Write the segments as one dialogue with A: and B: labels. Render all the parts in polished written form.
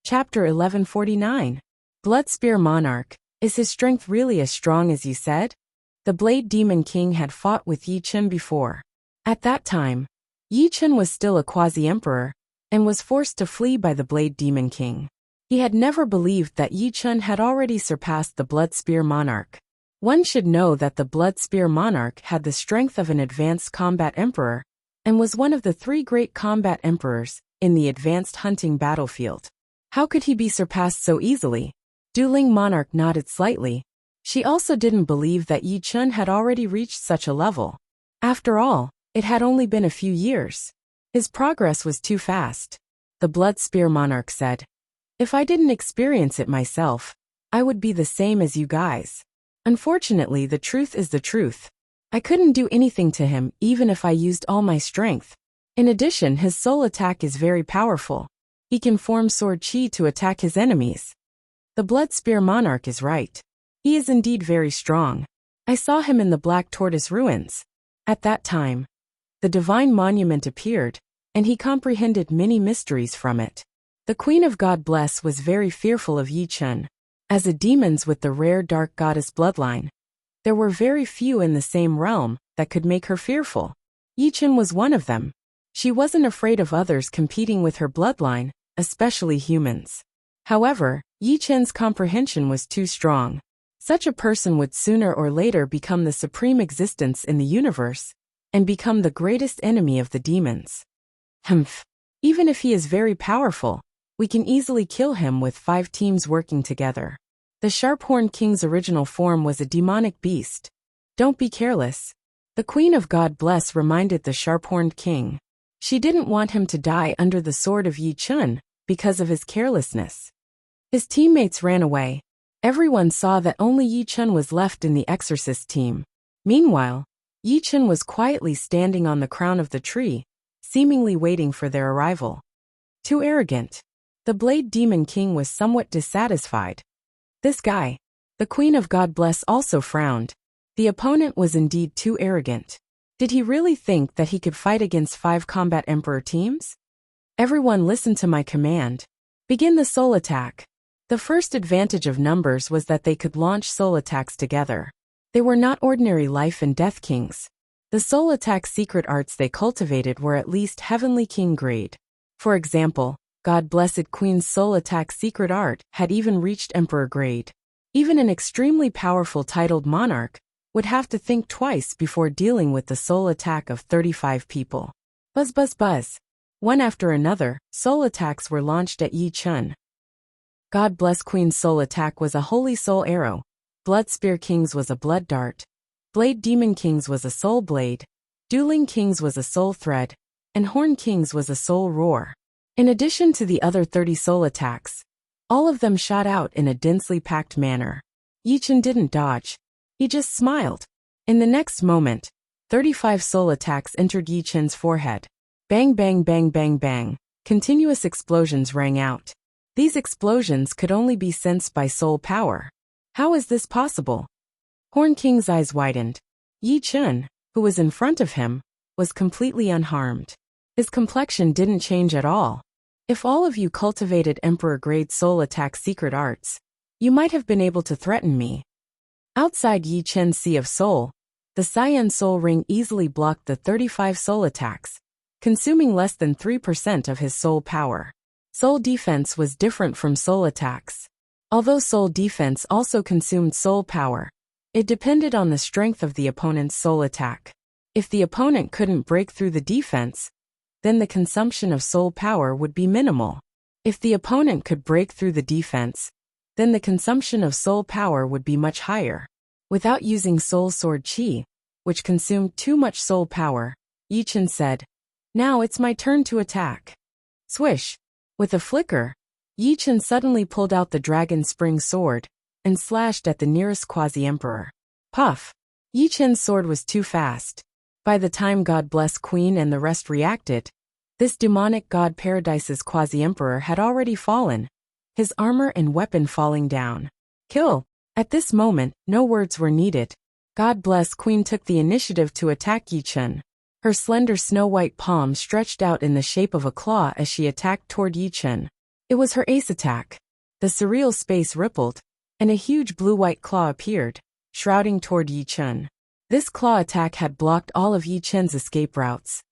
A: Chapter 1149. Blood Spear Monarch. Is his strength really as strong as you said? The Blade Demon King had fought with Yi Chen before. At that time, Yi Chen was still a quasi-emperor, and was forced to flee by the Blade Demon King. He had never believed that Yi Chen had already surpassed the Blood Spear Monarch. One should know that the Blood Spear Monarch had the strength of an advanced combat emperor, and was one of the 3 great combat emperors in the advanced hunting battlefield. How could he be surpassed so easily? Dueling Monarch nodded slightly. She also didn't believe that Yi Chen had already reached such a level. After all, it had only been a few years. His progress was too fast. The Blood Spear Monarch said, "If I didn't experience it myself, I would be the same as you guys. Unfortunately, the truth is the truth. I couldn't do anything to him even if I used all my strength. In addition, his soul attack is very powerful. He can form sword chi to attack his enemies." The Blood Spear Monarch is right. He is indeed very strong. I saw him in the Black Tortoise ruins. At that time, the divine monument appeared, and he comprehended many mysteries from it. The Queen of God Bless was very fearful of Yi Chen. As a demons with the rare dark goddess bloodline, there were very few in the same realm that could make her fearful. Yi Chen was one of them. She wasn't afraid of others competing with her bloodline, especially humans. However, Yi Chen's comprehension was too strong. Such a person would sooner or later become the supreme existence in the universe, and become the greatest enemy of the demons. Humph. Even if he is very powerful, we can easily kill him with 5 teams working together. The Sharp-Horned King's original form was a demonic beast. Don't be careless. The Queen of God Bless reminded the Sharp-Horned King. She didn't want him to die under the sword of Yi Chen because of his carelessness. His teammates ran away. Everyone saw that only Yi Chen was left in the exorcist team. Meanwhile, Yi Chen was quietly standing on the crown of the tree, seemingly waiting for their arrival. Too arrogant. The Blade Demon King was somewhat dissatisfied. This guy. The Queen of God Bless also frowned. The opponent was indeed too arrogant. Did he really think that he could fight against 5 combat emperor teams? Everyone listen to my command. Begin the soul attack. The first advantage of numbers was that they could launch soul attacks together. They were not ordinary life and death kings. The soul attack secret arts they cultivated were at least heavenly king grade. For example, God Blessed Queen's soul attack secret art had even reached emperor grade. Even an extremely powerful titled monarch would have to think twice before dealing with the soul attack of 35 people. Buzz buzz buzz. One after another, soul attacks were launched at Yi Chen. God Bless Queen's soul attack was a holy soul arrow. Blood Spear King's was a blood dart. Blade Demon King's was a soul blade. Dueling King's was a soul thread. And Horn King's was a soul roar. In addition to the other 30 soul attacks, all of them shot out in a densely packed manner. Yi Chen didn't dodge. He just smiled. In the next moment, 35 soul attacks entered Yi Chen's forehead. Bang bang bang bang bang. Continuous explosions rang out. These explosions could only be sensed by soul power. How is this possible? Horn King's eyes widened. Yi Chen, who was in front of him, was completely unharmed. His complexion didn't change at all. If all of you cultivated emperor-grade soul attack secret arts, you might have been able to threaten me. Outside Yi Chen's Sea of Soul, the Cyan Soul Ring easily blocked the 35 soul attacks, consuming less than 3% of his soul power. Soul defense was different from soul attacks. Although soul defense also consumed soul power, it depended on the strength of the opponent's soul attack. If the opponent couldn't break through the defense, then the consumption of soul power would be minimal. If the opponent could break through the defense, then the consumption of soul power would be much higher. Without using soul sword chi, which consumed too much soul power, Yi Chen said, "Now it's my turn to attack." Swish! With a flicker, Yi Chen suddenly pulled out the dragon spring sword and slashed at the nearest quasi-emperor. Puff! Yi Chen's sword was too fast. By the time God Bless Queen and the rest reacted, this demonic god Paradise's quasi-emperor had already fallen, his armor and weapon falling down. Kill! At this moment, no words were needed. God Bless Queen took the initiative to attack Yi Chen. Her slender snow-white palm stretched out in the shape of a claw as she attacked toward Yi Chen. It was her ace attack. The surreal space rippled, and a huge blue-white claw appeared, shrouding toward Yi Chen. This claw attack had blocked all of Yi Chen's escape routes.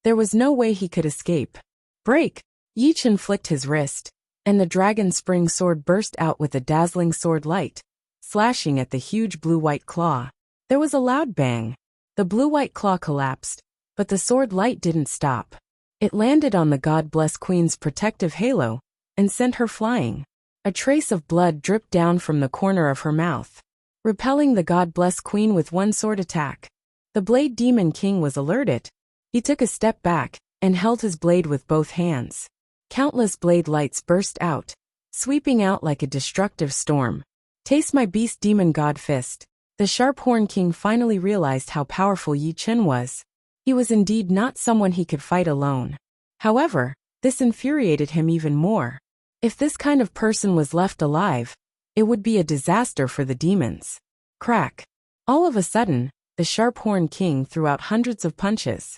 A: There was no way he could escape. Break! Yi Chen flicked his wrist, and the dragon spring sword burst out with a dazzling sword light, slashing at the huge blue-white claw. There was a loud bang. The blue-white claw collapsed, but the sword light didn't stop. It landed on the God Bless Queen's protective halo, and sent her flying. A trace of blood dripped down from the corner of her mouth, repelling the God Bless Queen with one sword attack. The Blade Demon King was alerted. He took a step back, and held his blade with both hands. Countless blade lights burst out, sweeping out like a destructive storm. Taste my beast demon god fist. The Sharp-Horn King finally realized how powerful Yi Chen was. He was indeed not someone he could fight alone. However, this infuriated him even more. If this kind of person was left alive, it would be a disaster for the demons. Crack! All of a sudden, the Sharp-Horn King threw out hundreds of punches.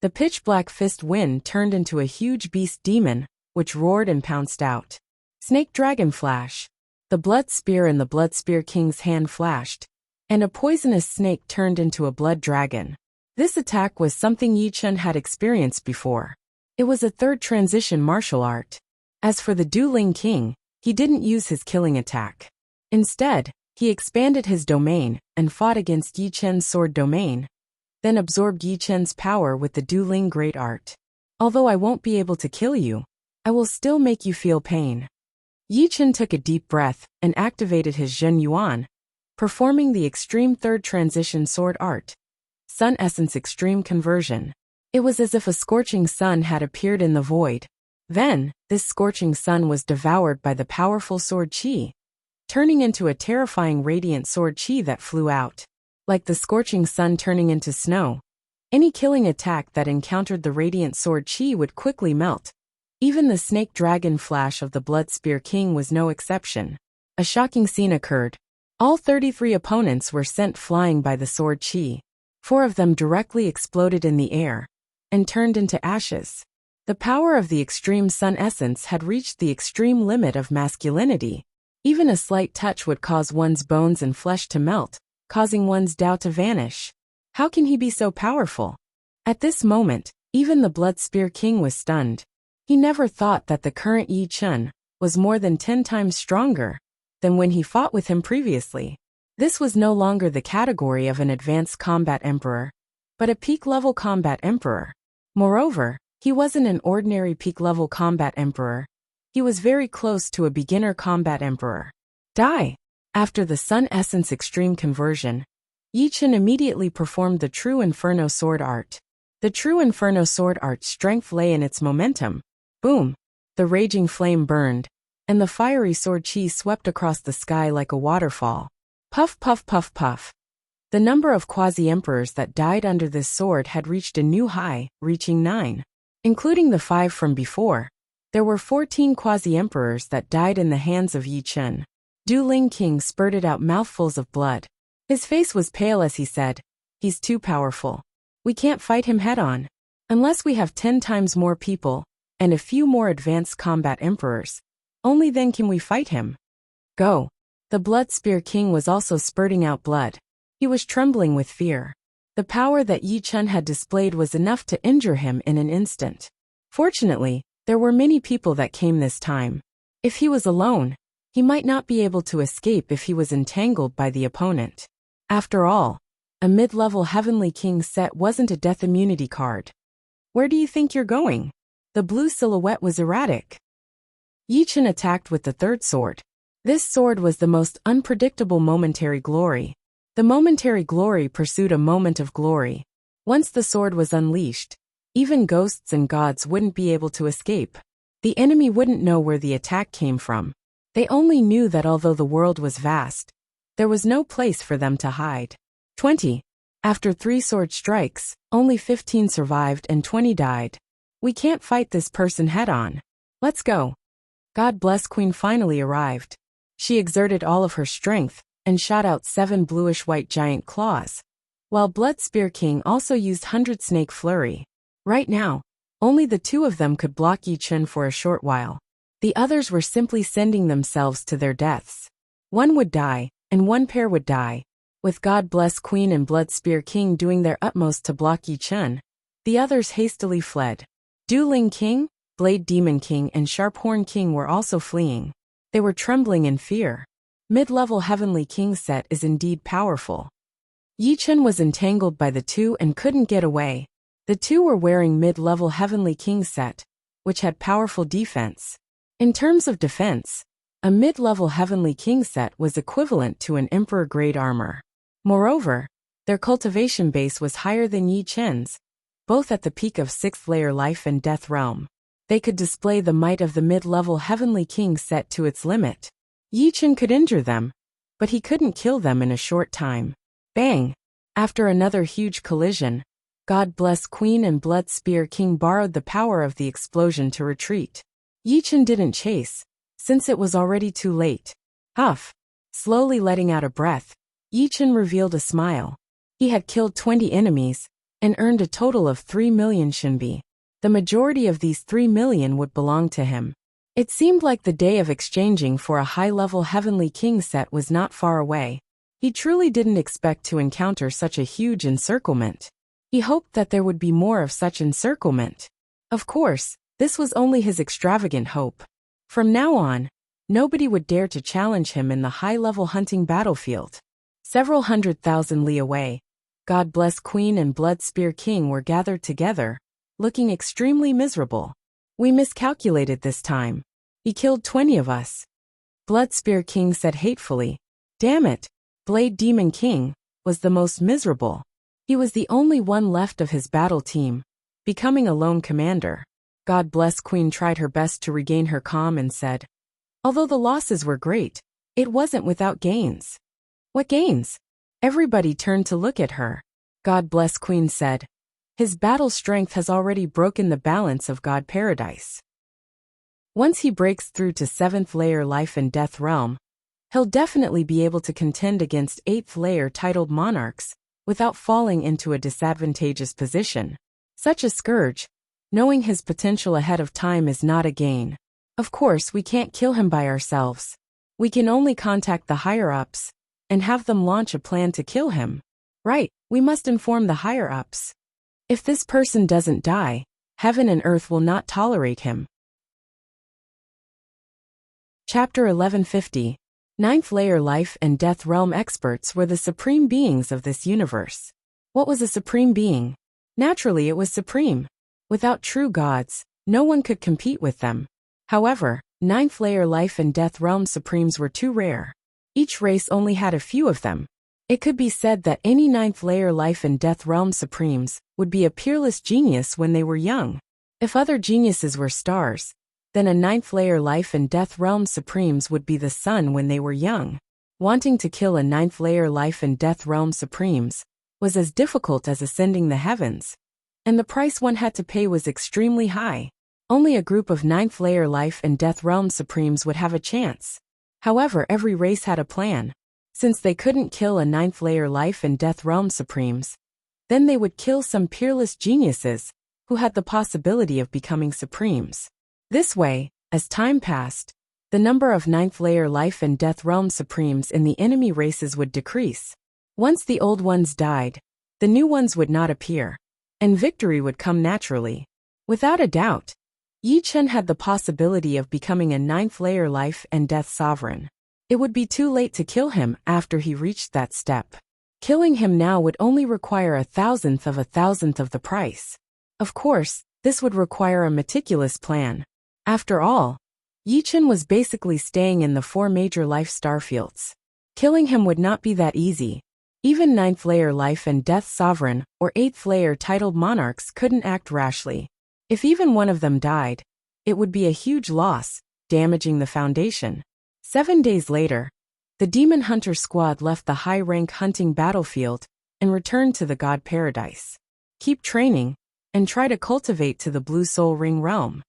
A: The pitch-black fist wind turned into a huge beast demon, which roared and pounced out. Snake Dragon Flash. The blood spear in the Blood Spear King's hand flashed, and a poisonous snake turned into a blood dragon. This attack was something Yi Chen had experienced before. It was a third transition martial art. As for the Dueling King, he didn't use his killing attack. Instead, he expanded his domain and fought against Yi Chen's sword domain, then absorbed Yi Chen's power with the Dueling Great Art. Although I won't be able to kill you, I will still make you feel pain. Yi Chen took a deep breath and activated his Zhen Yuan, performing the Extreme Third Transition Sword Art, Sun Essence Extreme Conversion. It was as if a scorching sun had appeared in the void. Then, this scorching sun was devoured by the powerful sword chi, turning into a terrifying radiant sword chi that flew out. Like the scorching sun turning into snow, any killing attack that encountered the radiant sword chi would quickly melt. Even the snake dragon flash of the Blood Spear King was no exception. A shocking scene occurred. All 33 opponents were sent flying by the sword chi. 4 of them directly exploded in the air and turned into ashes. The power of the extreme sun essence had reached the extreme limit of masculinity. Even a slight touch would cause one's bones and flesh to melt, causing one's Tao to vanish. How can he be so powerful? At this moment, even the Blood Spear King was stunned. He never thought that the current Yi Chen was more than 10 times stronger than when he fought with him previously. This was no longer the category of an advanced combat emperor, but a peak-level combat emperor. Moreover, he wasn't an ordinary peak-level combat emperor. He was very close to a beginner combat emperor. Die! After the Sun Essence Extreme Conversion, Yi Chen immediately performed the True Inferno Sword Art. The True Inferno Sword Art's strength lay in its momentum. Boom! The raging flame burned, and the fiery sword chi swept across the sky like a waterfall. Puff, puff, puff, puff. The number of quasi-emperors that died under this sword had reached a new high, reaching 9. Including the 5 from before, there were 14 quasi-emperors that died in the hands of Yi Chen. Dueling King spurted out mouthfuls of blood. His face was pale as he said, "He's too powerful. We can't fight him head-on. Unless we have 10 times more people, and a few more advanced combat emperors. Only then can we fight him. Go." The Blood Spear King was also spurting out blood. He was trembling with fear. The power that Yi Chen had displayed was enough to injure him in an instant. Fortunately, there were many people that came this time. If he was alone, he might not be able to escape if he was entangled by the opponent. After all, a mid-level Heavenly King set wasn't a death immunity card. Where do you think you're going? The blue silhouette was erratic. Yi Chen attacked with the third sword. This sword was the most unpredictable momentary glory. The momentary glory pursued a moment of glory. Once the sword was unleashed, even ghosts and gods wouldn't be able to escape. The enemy wouldn't know where the attack came from. They only knew that although the world was vast, there was no place for them to hide. 20. After 3 sword strikes, only 15 survived and 20 died. We can't fight this person head-on. Let's go. God Bless Queen finally arrived. She exerted all of her strength and shot out 7 bluish-white giant claws, while Blood Spear King also used 100 Snake Flurry. Right now, only the 2 of them could block Yi Chen for a short while. The others were simply sending themselves to their deaths. One would die, and one pair would die, with God Bless Queen and Blood Spear King doing their utmost to block Yi Chen. The others hastily fled. Dueling King, Blade Demon King and Sharphorn King were also fleeing. They were trembling in fear. Mid-level Heavenly King set is indeed powerful. Yi Chen was entangled by the two and couldn't get away. The two were wearing mid-level Heavenly King set, which had powerful defense. In terms of defense, a mid-level Heavenly King set was equivalent to an Emperor-grade armor. Moreover, their cultivation base was higher than Yi Chen's, both at the peak of 6th layer life and death realm. They could display the might of the mid-level Heavenly King set to its limit. Yi Chen could injure them, but he couldn't kill them in a short time. Bang! After another huge collision, God Bless Queen and Blood Spear King borrowed the power of the explosion to retreat. Yi Chen didn't chase, since it was already too late. Huff! Slowly letting out a breath, Yi Chen revealed a smile. He had killed 20 enemies, and earned a total of 3 million Shinbi. The majority of these 3 million would belong to him. It seemed like the day of exchanging for a high-level Heavenly King set was not far away. He truly didn't expect to encounter such a huge encirclement. He hoped that there would be more of such encirclement. Of course, this was only his extravagant hope. From now on, nobody would dare to challenge him in the high-level hunting battlefield. Several 100,000 li away, God Bless Queen and Blood Spear King were gathered together, looking extremely miserable. We miscalculated this time. He killed 20 of us. Blood Spear King said hatefully. Damn it, Blade Demon King was the most miserable. He was the only one left of his battle team, becoming a lone commander. God Bless Queen tried her best to regain her calm and said, although the losses were great, it wasn't without gains. What gains? Everybody turned to look at her. God Bless Queen said, his battle strength has already broken the balance of God Paradise. Once he breaks through to 7th layer life and death realm, he'll definitely be able to contend against 8th layer titled monarchs, without falling into a disadvantageous position. Such a scourge, knowing his potential ahead of time, is not a gain. Of course, we can't kill him by ourselves. We can only contact the higher-ups, and have them launch a plan to kill him. Right, we must inform the higher-ups. If this person doesn't die, heaven and earth will not tolerate him. Chapter 1150. 9th layer life and death realm experts were the supreme beings of this universe. What was a supreme being? Naturally, it was supreme. Without true gods, no one could compete with them. However, 9th layer life and death realm supremes were too rare. Each race only had a few of them. It could be said that any 9th layer life and death realm supremes would be a peerless genius when they were young. If other geniuses were stars, then a 9th layer life and death realm supremes would be the sun when they were young. Wanting to kill a 9th layer life and death realm supremes was as difficult as ascending the heavens, and the price one had to pay was extremely high. Only a group of 9th layer life and death realm supremes would have a chance. However, every race had a plan. Since they couldn't kill a 9th layer life and death realm supremes, then they would kill some peerless geniuses who had the possibility of becoming supremes. This way, as time passed, the number of 9th layer life and death realm supremes in the enemy races would decrease. Once the old ones died, the new ones would not appear, and victory would come naturally. Without a doubt, Yi Chen had the possibility of becoming a 9th layer life and death sovereign. It would be too late to kill him after he reached that step. Killing him now would only require 1,000th of 1,000th of the price. Of course, this would require a meticulous plan. After all, Yi Chen was basically staying in the 4 major life starfields. Killing him would not be that easy. Even 9th layer life and death sovereign or 8th layer titled monarchs couldn't act rashly. If even one of them died, it would be a huge loss, damaging the foundation. 7 days later, the Demon Hunter squad left the high-rank hunting battlefield and returned to the God Paradise. Keep training, and try to cultivate to the Blue Soul Ring realm.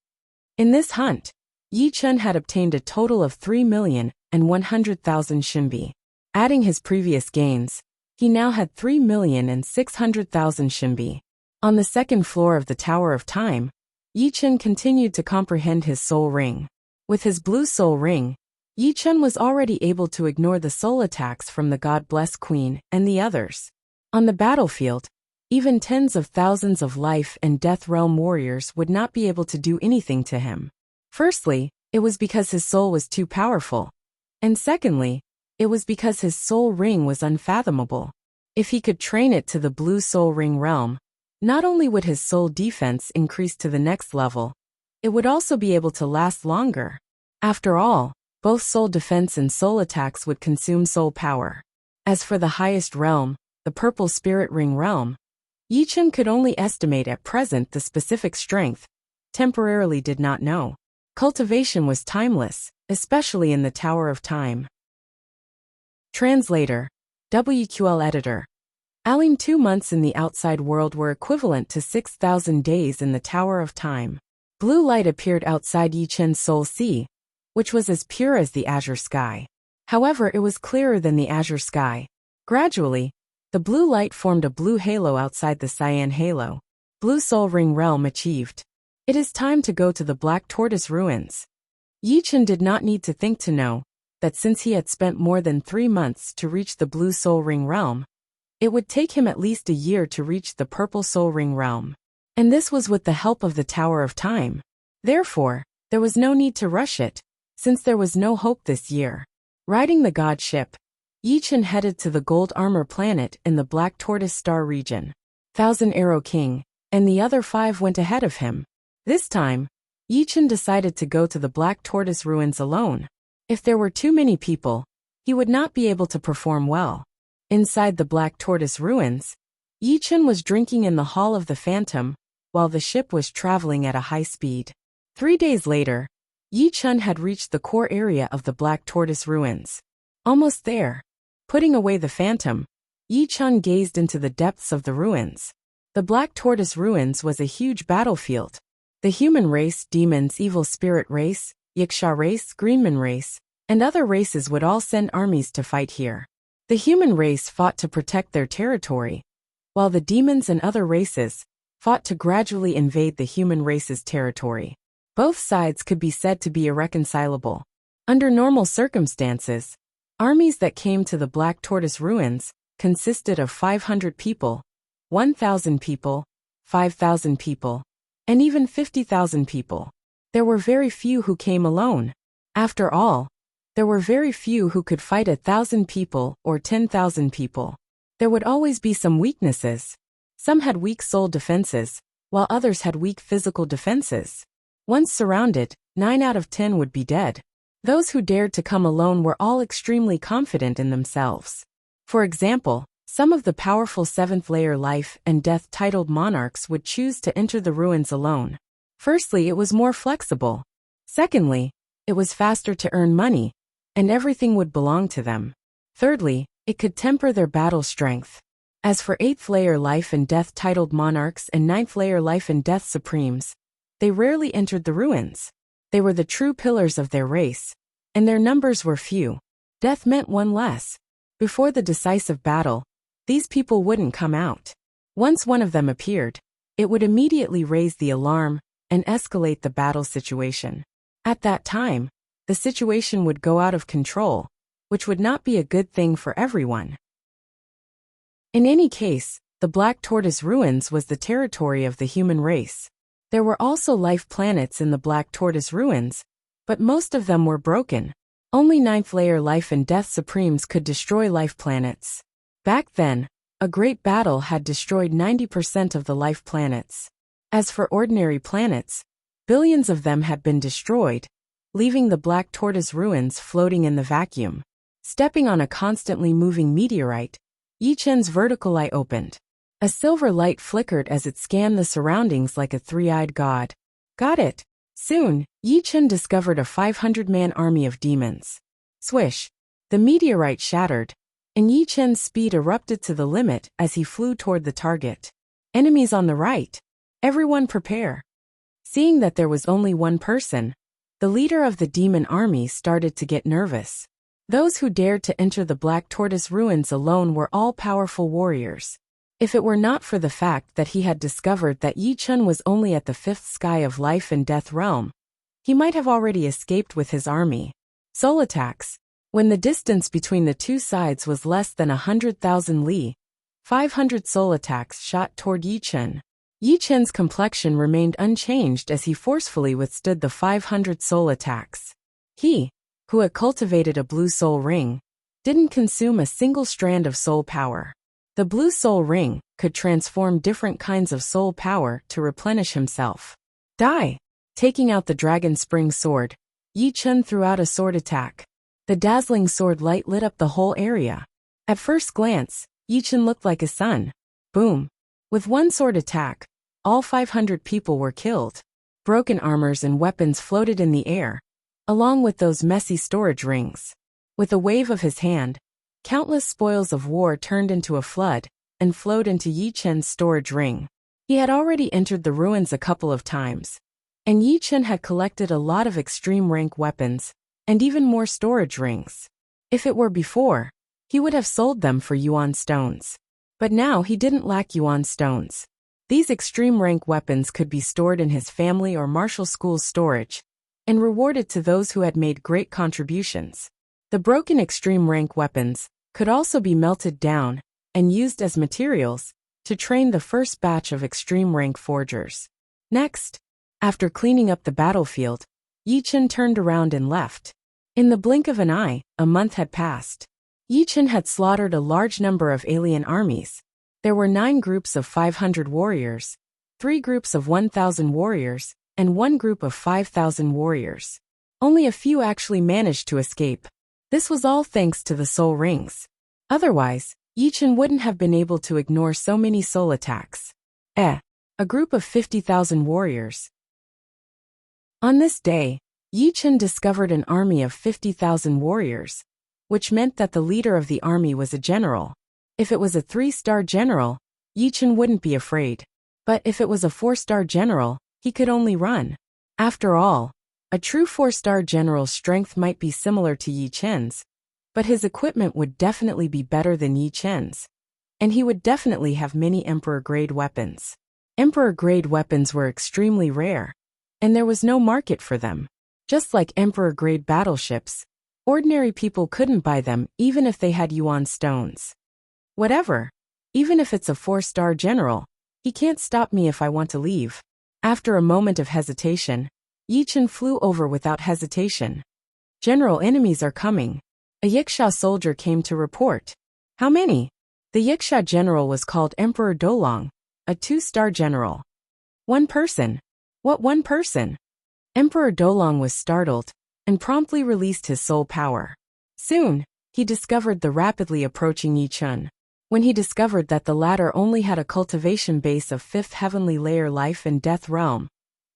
A: In this hunt, Yi Chen had obtained a total of 3,100,000 Shinbi. Adding his previous gains, he now had 3,600,000 Shinbi. On the 2nd floor of the Tower of Time, Yi Chen continued to comprehend his soul ring. With his blue soul ring, Yi Chen was already able to ignore the soul attacks from the God Bless Queen and the others. On the battlefield, even tens of thousands of life and death realm warriors would not be able to do anything to him. Firstly, it was because his soul was too powerful. And secondly, it was because his soul ring was unfathomable. If he could train it to the blue soul ring realm, not only would his soul defense increase to the next level, it would also be able to last longer. After all, both soul defense and soul attacks would consume soul power. As for the highest realm, the purple spirit ring realm, Yi Chen could only estimate at present the specific strength, temporarily did not know. Cultivation was timeless, especially in the Tower of Time. Translator, WQL Editor. Alim 2 months in the outside world were equivalent to 6,000 days in the Tower of Time. Blue light appeared outside Yi Chen's soul sea, which was as pure as the azure sky. However, it was clearer than the azure sky. Gradually, the blue light formed a blue halo outside the cyan halo. Blue soul ring realm achieved. It is time to go to the Black Tortoise ruins. Yi Chen did not need to think to know that since he had spent more than 3 months to reach the blue soul ring realm, it would take him at least a year to reach the purple soul ring realm. And this was with the help of the Tower of Time. Therefore, there was no need to rush it, since there was no hope this year. Riding the god ship, Yi Chen headed to the Gold Armor planet in the Black Tortoise Star region. Thousand Arrow King and the other 5 went ahead of him. This time, Yi Chen decided to go to the Black Tortoise ruins alone. If there were too many people, he would not be able to perform well. Inside the Black Tortoise ruins, Yi Chen was drinking in the Hall of the Phantom, while the ship was traveling at a high speed. 3 days later, Yi Chen had reached the core area of the Black Tortoise ruins. Almost there. Putting away the Phantom, Yi Chen gazed into the depths of the ruins. The Black Tortoise ruins was a huge battlefield. The human race, demons, evil spirit race, Wuxia race, Greenman race, and other races would all send armies to fight here. The human race fought to protect their territory, while the demons and other races fought to gradually invade the human race's territory. Both sides could be said to be irreconcilable. Under normal circumstances, armies that came to the Black Tortoise ruins consisted of 500 people, 1,000 people, 5,000 people, and even 50,000 people. There were very few who came alone. After all, there were very few who could fight 1,000 people or 10,000 people. There would always be some weaknesses. Some had weak soul defenses, while others had weak physical defenses. Once surrounded, 9 out of 10 would be dead. Those who dared to come alone were all extremely confident in themselves. For example, some of the powerful 7th layer life and death titled monarchs would choose to enter the ruins alone. Firstly, it was more flexible. Secondly, it was faster to earn money, and everything would belong to them. Thirdly, it could temper their battle strength. As for 8th layer life and death titled monarchs and 9th layer life and death supremes, they rarely entered the ruins. They were the true pillars of their race, and their numbers were few. Death meant one less. Before the decisive battle, these people wouldn't come out. Once one of them appeared, it would immediately raise the alarm and escalate the battle situation. At that time, the situation would go out of control, which would not be a good thing for everyone. In any case, the Black Tortoise ruins was the territory of the human race. There were also life planets in the Black Tortoise ruins, but most of them were broken. Only 9th layer life and death supremes could destroy life planets. Back then, a great battle had destroyed 90% of the life planets. As for ordinary planets, billions of them had been destroyed, leaving the Black Tortoise ruins floating in the vacuum. Stepping on a constantly moving meteorite, Yi Chen's vertical eye opened. A silver light flickered as it scanned the surroundings like a three-eyed god. Got it. Soon, Yi Chen discovered a 500-man army of demons. Swish! The meteorite shattered, and Yi Chen's speed erupted to the limit as he flew toward the target. Enemies on the right. Everyone prepare. Seeing that there was only one person, the leader of the demon army started to get nervous. Those who dared to enter the Black Tortoise ruins alone were all powerful warriors. If it were not for the fact that he had discovered that Yi Chen was only at the 5th sky of life and death realm, He might have already escaped with his army. Soul attacks. When the distance between the two sides was less than 100,000 li, 500 soul attacks shot toward Yi Chen. Yi Chen's complexion remained unchanged as he forcefully withstood the 500 soul attacks. He, who had cultivated a blue soul ring, didn't consume a single strand of soul power. The blue soul ring could transform different kinds of soul power to replenish himself. Die! Taking out the dragon spring sword, Yi Chen threw out a sword attack. The dazzling sword light lit up the whole area. At first glance, Yi Chen looked like a sun. Boom! With one sword attack, all 500 people were killed. Broken armors and weapons floated in the air, along with those messy storage rings. With a wave of his hand, countless spoils of war turned into a flood and flowed into Yi Chen's storage ring. He had already entered the ruins a couple of times, and Yi Chen had collected a lot of extreme rank weapons and even more storage rings. If it were before, he would have sold them for yuan stones. But now he didn't lack yuan stones. These extreme rank weapons could be stored in his family or martial school's storage and rewarded to those who had made great contributions. The broken extreme rank weapons could also be melted down and used as materials to train the first batch of extreme rank forgers. Next, after cleaning up the battlefield, Yi Chen turned around and left. In the blink of an eye, a month had passed. Yi Chen had slaughtered a large number of alien armies. There were 9 groups of 500 warriors, 3 groups of 1,000 warriors, and 1 group of 5,000 warriors. Only a few actually managed to escape. This was all thanks to the soul rings. Otherwise, Yi Chen wouldn't have been able to ignore so many soul attacks. A group of 50,000 warriors. On this day, Yi Chen discovered an army of 50,000 warriors, which meant that the leader of the army was a general. If it was a 3-star general, Yi Chen wouldn't be afraid. But if it was a 4-star general, he could only run. After all, a true 4-star general's strength might be similar to Yi Chen's, but his equipment would definitely be better than Yi Chen's. And he would definitely have many Emperor-grade weapons. Emperor-grade weapons were extremely rare, and there was no market for them. Just like Emperor-grade battleships, ordinary people couldn't buy them even if they had yuan stones. Whatever. Even if it's a 4-star general, he can't stop me if I want to leave. After a moment of hesitation, Yi Chen flew over without hesitation. General, enemies are coming. A Yiksha soldier came to report. How many? The Yiksha general was called Emperor Dolong, a 2-star general. 1 person. What 1 person? Emperor Dolong was startled and promptly released his soul power. Soon, he discovered the rapidly approaching Yi Chen. When he discovered that the latter only had a cultivation base of 5th heavenly layer life and death realm,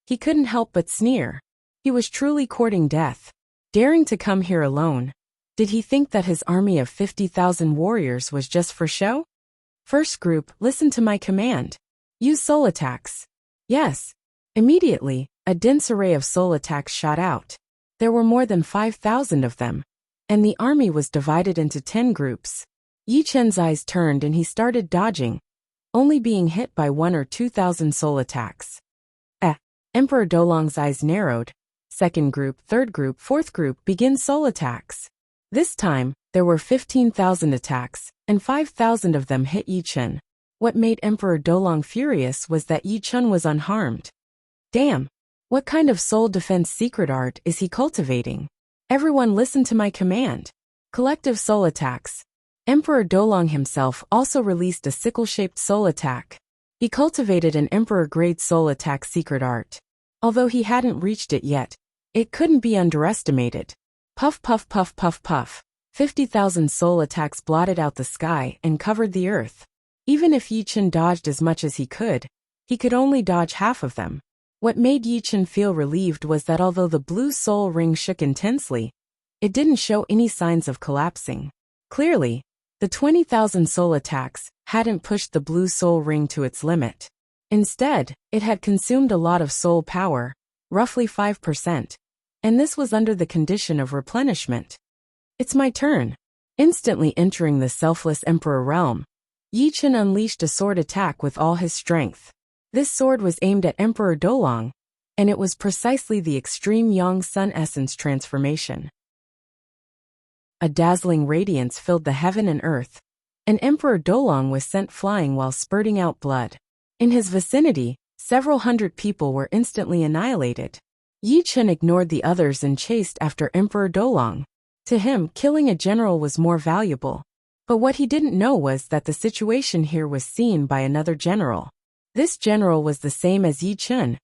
A: he couldn't help but sneer. He was truly courting death. Daring to come here alone. Did he think that his army of 50,000 warriors was just for show? First group, listen to my command. Use soul attacks. Yes. Immediately, a dense array of soul attacks shot out. There were more than 5,000 of them, and the army was divided into 10 groups. Yi Chen's eyes turned and he started dodging, only being hit by 1 or 2,000 soul attacks. Emperor Dolong's eyes narrowed. Second group, third group, fourth group, begin soul attacks. This time, there were 15,000 attacks, and 5,000 of them hit Yi Chen. What made Emperor Dolong furious was that Yi Chen was unharmed. Damn! What kind of soul defense secret art is he cultivating? Everyone listen to my command. Collective soul attacks. Emperor Dolong himself also released a sickle-shaped soul attack. He cultivated an Emperor-grade soul attack secret art. Although he hadn't reached it yet, it couldn't be underestimated. Puff puff puff puff puff. 50,000 soul attacks blotted out the sky and covered the earth. Even if Yi Chen dodged as much as he could only dodge half of them. What made Yi Chen feel relieved was that although the blue soul ring shook intensely, it didn't show any signs of collapsing. Clearly, the 20,000 soul attacks hadn't pushed the blue soul ring to its limit. Instead, it had consumed a lot of soul power, roughly 5%, and this was under the condition of replenishment. It's my turn. Instantly entering the selfless Emperor realm, Yi Chen unleashed a sword attack with all his strength. This sword was aimed at Emperor Dolong, and it was precisely the extreme Yang Sun essence transformation. A dazzling radiance filled the heaven and earth, and Emperor Dolong was sent flying while spurting out blood. In his vicinity, several hundred people were instantly annihilated. Yi Chen ignored the others and chased after Emperor Dolong. To him, killing a general was more valuable. But what he didn't know was that the situation here was seen by another general. This general was the same as Yi Chen,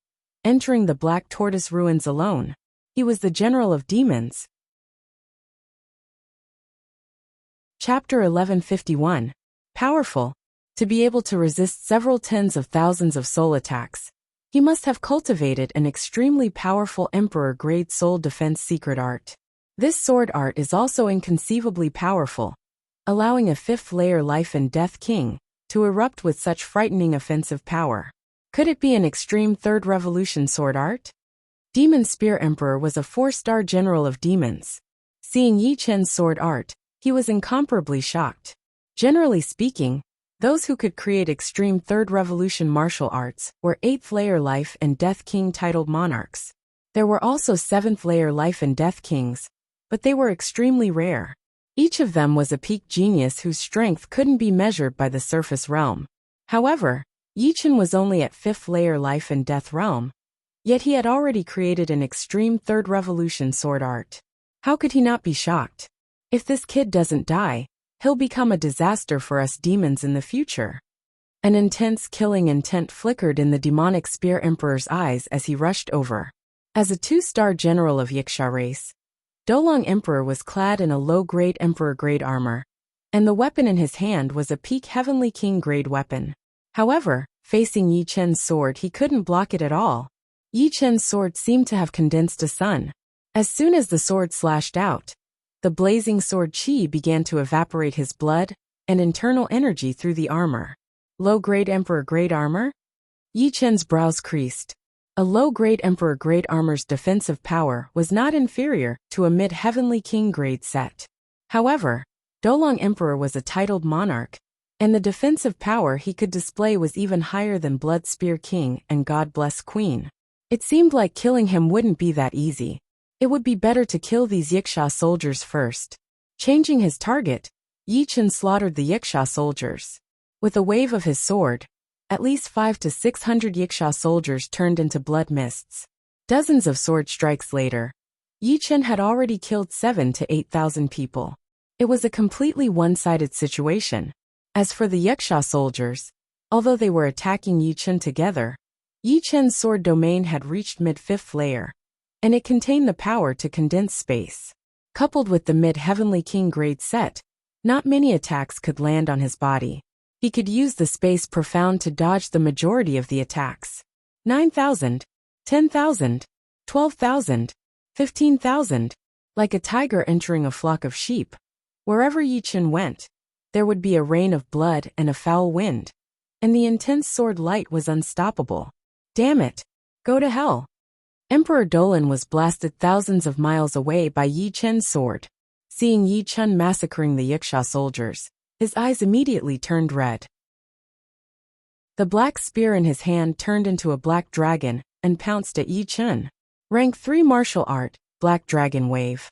A: entering the Black Tortoise ruins alone. He was the general of demons. Chapter 1151. Powerful. To be able to resist several tens of thousands of soul attacks, he must have cultivated an extremely powerful emperor-grade soul defense secret art. This sword art is also inconceivably powerful, allowing a fifth-layer life and death king to erupt with such frightening offensive power. Could it be an extreme third revolution sword art? Demon Spear Emperor was a 4-star general of demons. Seeing Yi Chen's sword art, he was incomparably shocked. Generally speaking, those who could create extreme third revolution martial arts were 8th-layer life and death king titled monarchs. There were also 7th-layer life and death kings, but they were extremely rare. Each of them was a peak genius whose strength couldn't be measured by the surface realm. However, Yi Chen was only at 5th-layer life and death realm, yet he had already created an extreme third revolution sword art. How could he not be shocked? If this kid doesn't die, he'll become a disaster for us demons in the future. An intense killing intent flickered in the demonic Spear Emperor's eyes as he rushed over. As a 2-star general of Wuxia race, Dolong Emperor was clad in a low-grade Emperor-grade armor, and the weapon in his hand was a peak Heavenly King-grade weapon. However, facing Yi Chen's sword, he couldn't block it at all. Yi Chen's sword seemed to have condensed a sun. As soon as the sword slashed out, the blazing sword chi began to evaporate his blood and internal energy through the armor. Low-grade Emperor-grade armor? Yi Chen's brows creased. A low-grade Emperor-grade armor's defensive power was not inferior to a mid-Heavenly King-grade set. However, Dolong Emperor was a titled monarch, and the defensive power he could display was even higher than Blood Spear King and God Bless Queen. It seemed like killing him wouldn't be that easy. It would be better to kill these Wuxia soldiers first. Changing his target, Yi Chen slaughtered the Wuxia soldiers. With a wave of his sword, at least 500 to 600 Wuxia soldiers turned into blood mists. Dozens of sword strikes later, Yi Chen had already killed 7,000 to 8,000 people. It was a completely one-sided situation. As for the Wuxia soldiers, although they were attacking Yi Chen together, Yi Chen's sword domain had reached mid-5th layer, and it contained the power to condense space. Coupled with the mid-Heavenly King-grade set, not many attacks could land on his body. He could use the space profound to dodge the majority of the attacks. 9,000, 10,000, 12,000, 15,000. Like a tiger entering a flock of sheep. Wherever Yi Chen went, there would be a rain of blood and a foul wind. And the intense sword light was unstoppable. Damn it! Go to hell! Emperor Dolan was blasted thousands of miles away by Yi Chen's sword. Seeing Yi Chen massacring the Wuxia soldiers, his eyes immediately turned red. The black spear in his hand turned into a black dragon and pounced at Yi Chen. Rank 3 martial art, Black Dragon Wave.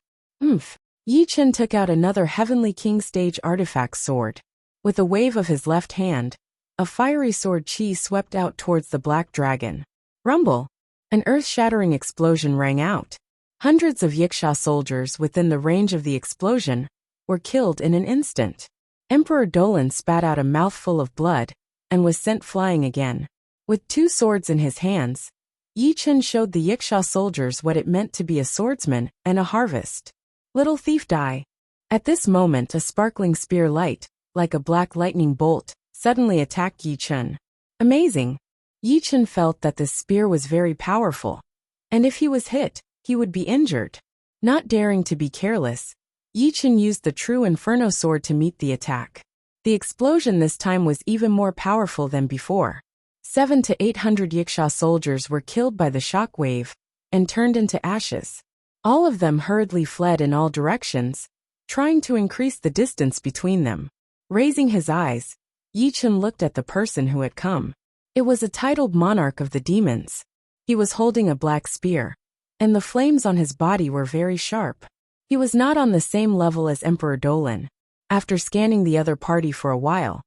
A: Yi Chen took out another Heavenly King stage artifact sword. With a wave of his left hand, a fiery sword chi swept out towards the black dragon. Rumble! An earth-shattering explosion rang out. Hundreds of Wuxia soldiers within the range of the explosion were killed in an instant. Emperor Dolan spat out a mouthful of blood and was sent flying again. With 2 swords in his hands, Yi Chen showed the Wuxia soldiers what it meant to be a swordsman and a harvest. Little thief die. At this moment a sparkling spear light, like a black lightning bolt, suddenly attacked Yi Chen. Amazing! Yi Chen felt that this spear was very powerful, and if he was hit, he would be injured. Not daring to be careless, Yi Chen used the true Inferno sword to meet the attack. The explosion this time was even more powerful than before. 700 to 800 Wuxia soldiers were killed by the shock wave and turned into ashes. All of them hurriedly fled in all directions, trying to increase the distance between them. Raising his eyes, Yi Chen looked at the person who had come. It was a titled monarch of the demons. He was holding a black spear, and the flames on his body were very sharp. He was not on the same level as Emperor Dolan. After scanning the other party for a while,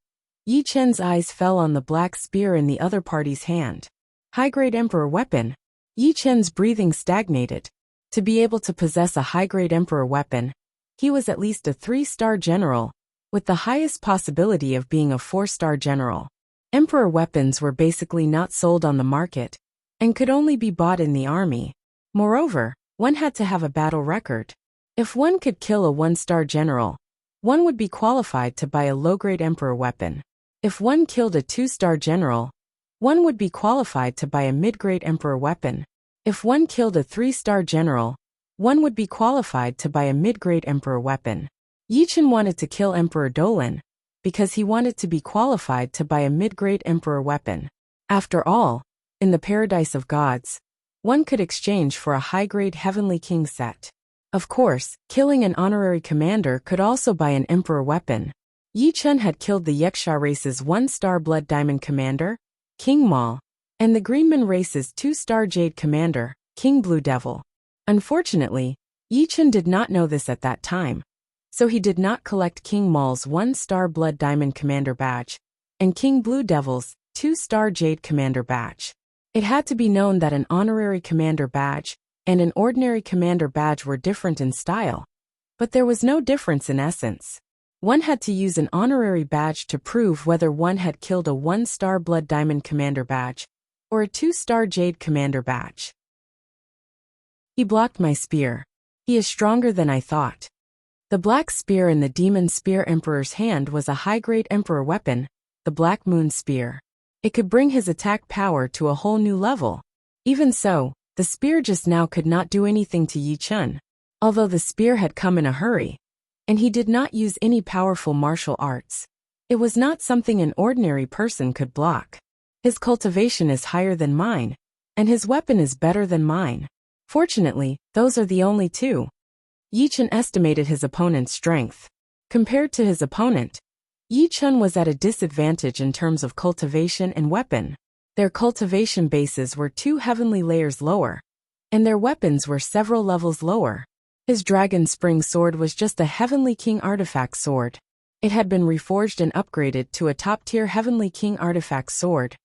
A: Yi Chen's eyes fell on the black spear in the other party's hand. High-grade Emperor weapon. Yi Chen's breathing stagnated. To be able to possess a high-grade Emperor weapon, he was at least a 3-star general, with the highest possibility of being a 4-star general. Emperor weapons were basically not sold on the market, and could only be bought in the army. Moreover, one had to have a battle record. If one could kill a 1-star general, one would be qualified to buy a low-grade Emperor weapon. If one killed a 2-star general, one would be qualified to buy a mid-grade Emperor weapon. If one killed a 3-star general, one would be qualified to buy a mid-grade Emperor weapon. Yi Chen wanted to kill Emperor Dolan because he wanted to be qualified to buy a mid-grade Emperor weapon. After all, in the Paradise of Gods, one could exchange for a high-grade Heavenly King set. Of course, killing an honorary commander could also buy an Emperor weapon. Yi Chen had killed the Yaksha race's 1-star Blood Diamond commander, King Mal, and the Greenman race's 2-star Jade commander, King Blue Devil. Unfortunately, Yi Chen did not know this at that time, so he did not collect King Mal's 1-star Blood Diamond commander badge and King Blue Devil's 2-star Jade commander badge. It had to be known that an honorary commander badge and an ordinary commander badge were different in style, but there was no difference in essence. One had to use an honorary badge to prove whether one had killed a 1-star Blood Diamond commander badge or a 2-star Jade commander badge. He blocked my spear. He is stronger than I thought. The black spear in the Demon Spear Emperor's hand was a high-grade Emperor weapon, the Black Moon Spear. It could bring his attack power to a whole new level. Even so, the spear just now could not do anything to Yi Chen, although the spear had come in a hurry, and he did not use any powerful martial arts. It was not something an ordinary person could block. His cultivation is higher than mine, and his weapon is better than mine. Fortunately, those are the only two. Yi Chen estimated his opponent's strength. Compared to his opponent, Yi Chen was at a disadvantage in terms of cultivation and weapon. Their cultivation bases were 2 heavenly layers lower, and their weapons were several levels lower. His Dragon Spring sword was just a Heavenly King artifact sword. It had been reforged and upgraded to a top-tier Heavenly King artifact sword,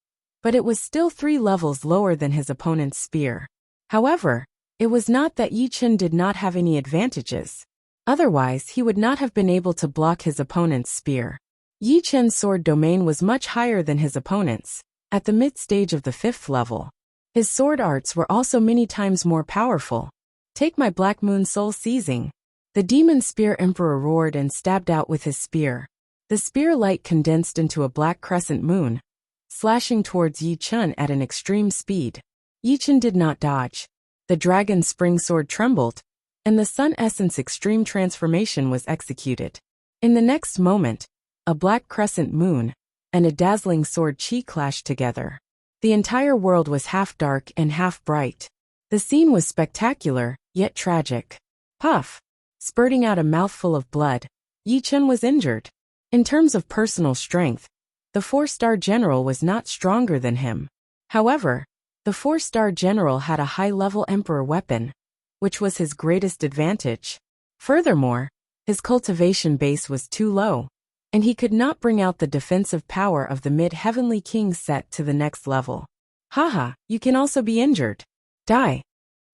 A: but it was still 3 levels lower than his opponent's spear. However, it was not that Yi Chen did not have any advantages. Otherwise, he would not have been able to block his opponent's spear. Yi Chen's sword domain was much higher than his opponent's, at the mid-stage of the 5th level. His sword arts were also many times more powerful. Take my Black Moon Soul Seizing. The Demon Spear Emperor roared and stabbed out with his spear. The spear light condensed into a black crescent moon, slashing towards Yi Chen at an extreme speed. Yi Chen did not dodge. The Dragon Spring sword trembled, and the Sun Essence Extreme Transformation was executed. In the next moment, a black crescent moon and a dazzling sword chi clashed together. The entire world was half dark and half bright. The scene was spectacular, yet tragic. Puff! Spurting out a mouthful of blood, Yi Chen was injured. In terms of personal strength, the 4-star general was not stronger than him. However, the 4-star general had a high-level Emperor weapon, which was his greatest advantage. Furthermore, his cultivation base was too low, and he could not bring out the defensive power of the Mid-Heavenly King set to the next level. Haha, you can also be injured. Die.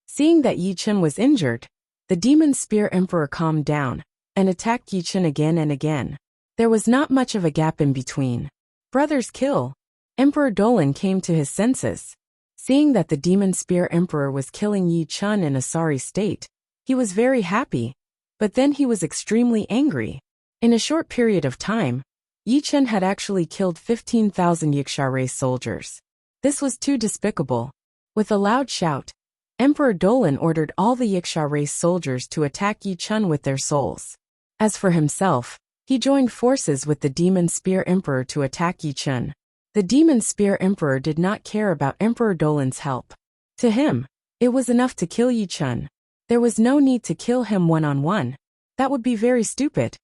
A: Seeing that Yi Chen was injured, the Demon Spear Emperor calmed down and attacked Yi Chen again and again. There was not much of a gap in between. Brothers kill. Emperor Dolan came to his senses. Seeing that the Demon Spear Emperor was killing Yi Chen in a sorry state, he was very happy, but then he was extremely angry. In a short period of time, Yi Chen had actually killed 15,000 Yaksha race soldiers. This was too despicable. With a loud shout, Emperor Dolan ordered all the Yaksha race soldiers to attack Yi Chen with their souls. As for himself, he joined forces with the Demon Spear Emperor to attack Yi Chen. The Demon Spear Emperor did not care about Emperor Dolan's help. To him, it was enough to kill Yi Chen. There was no need to kill him one-on-one. That would be very stupid.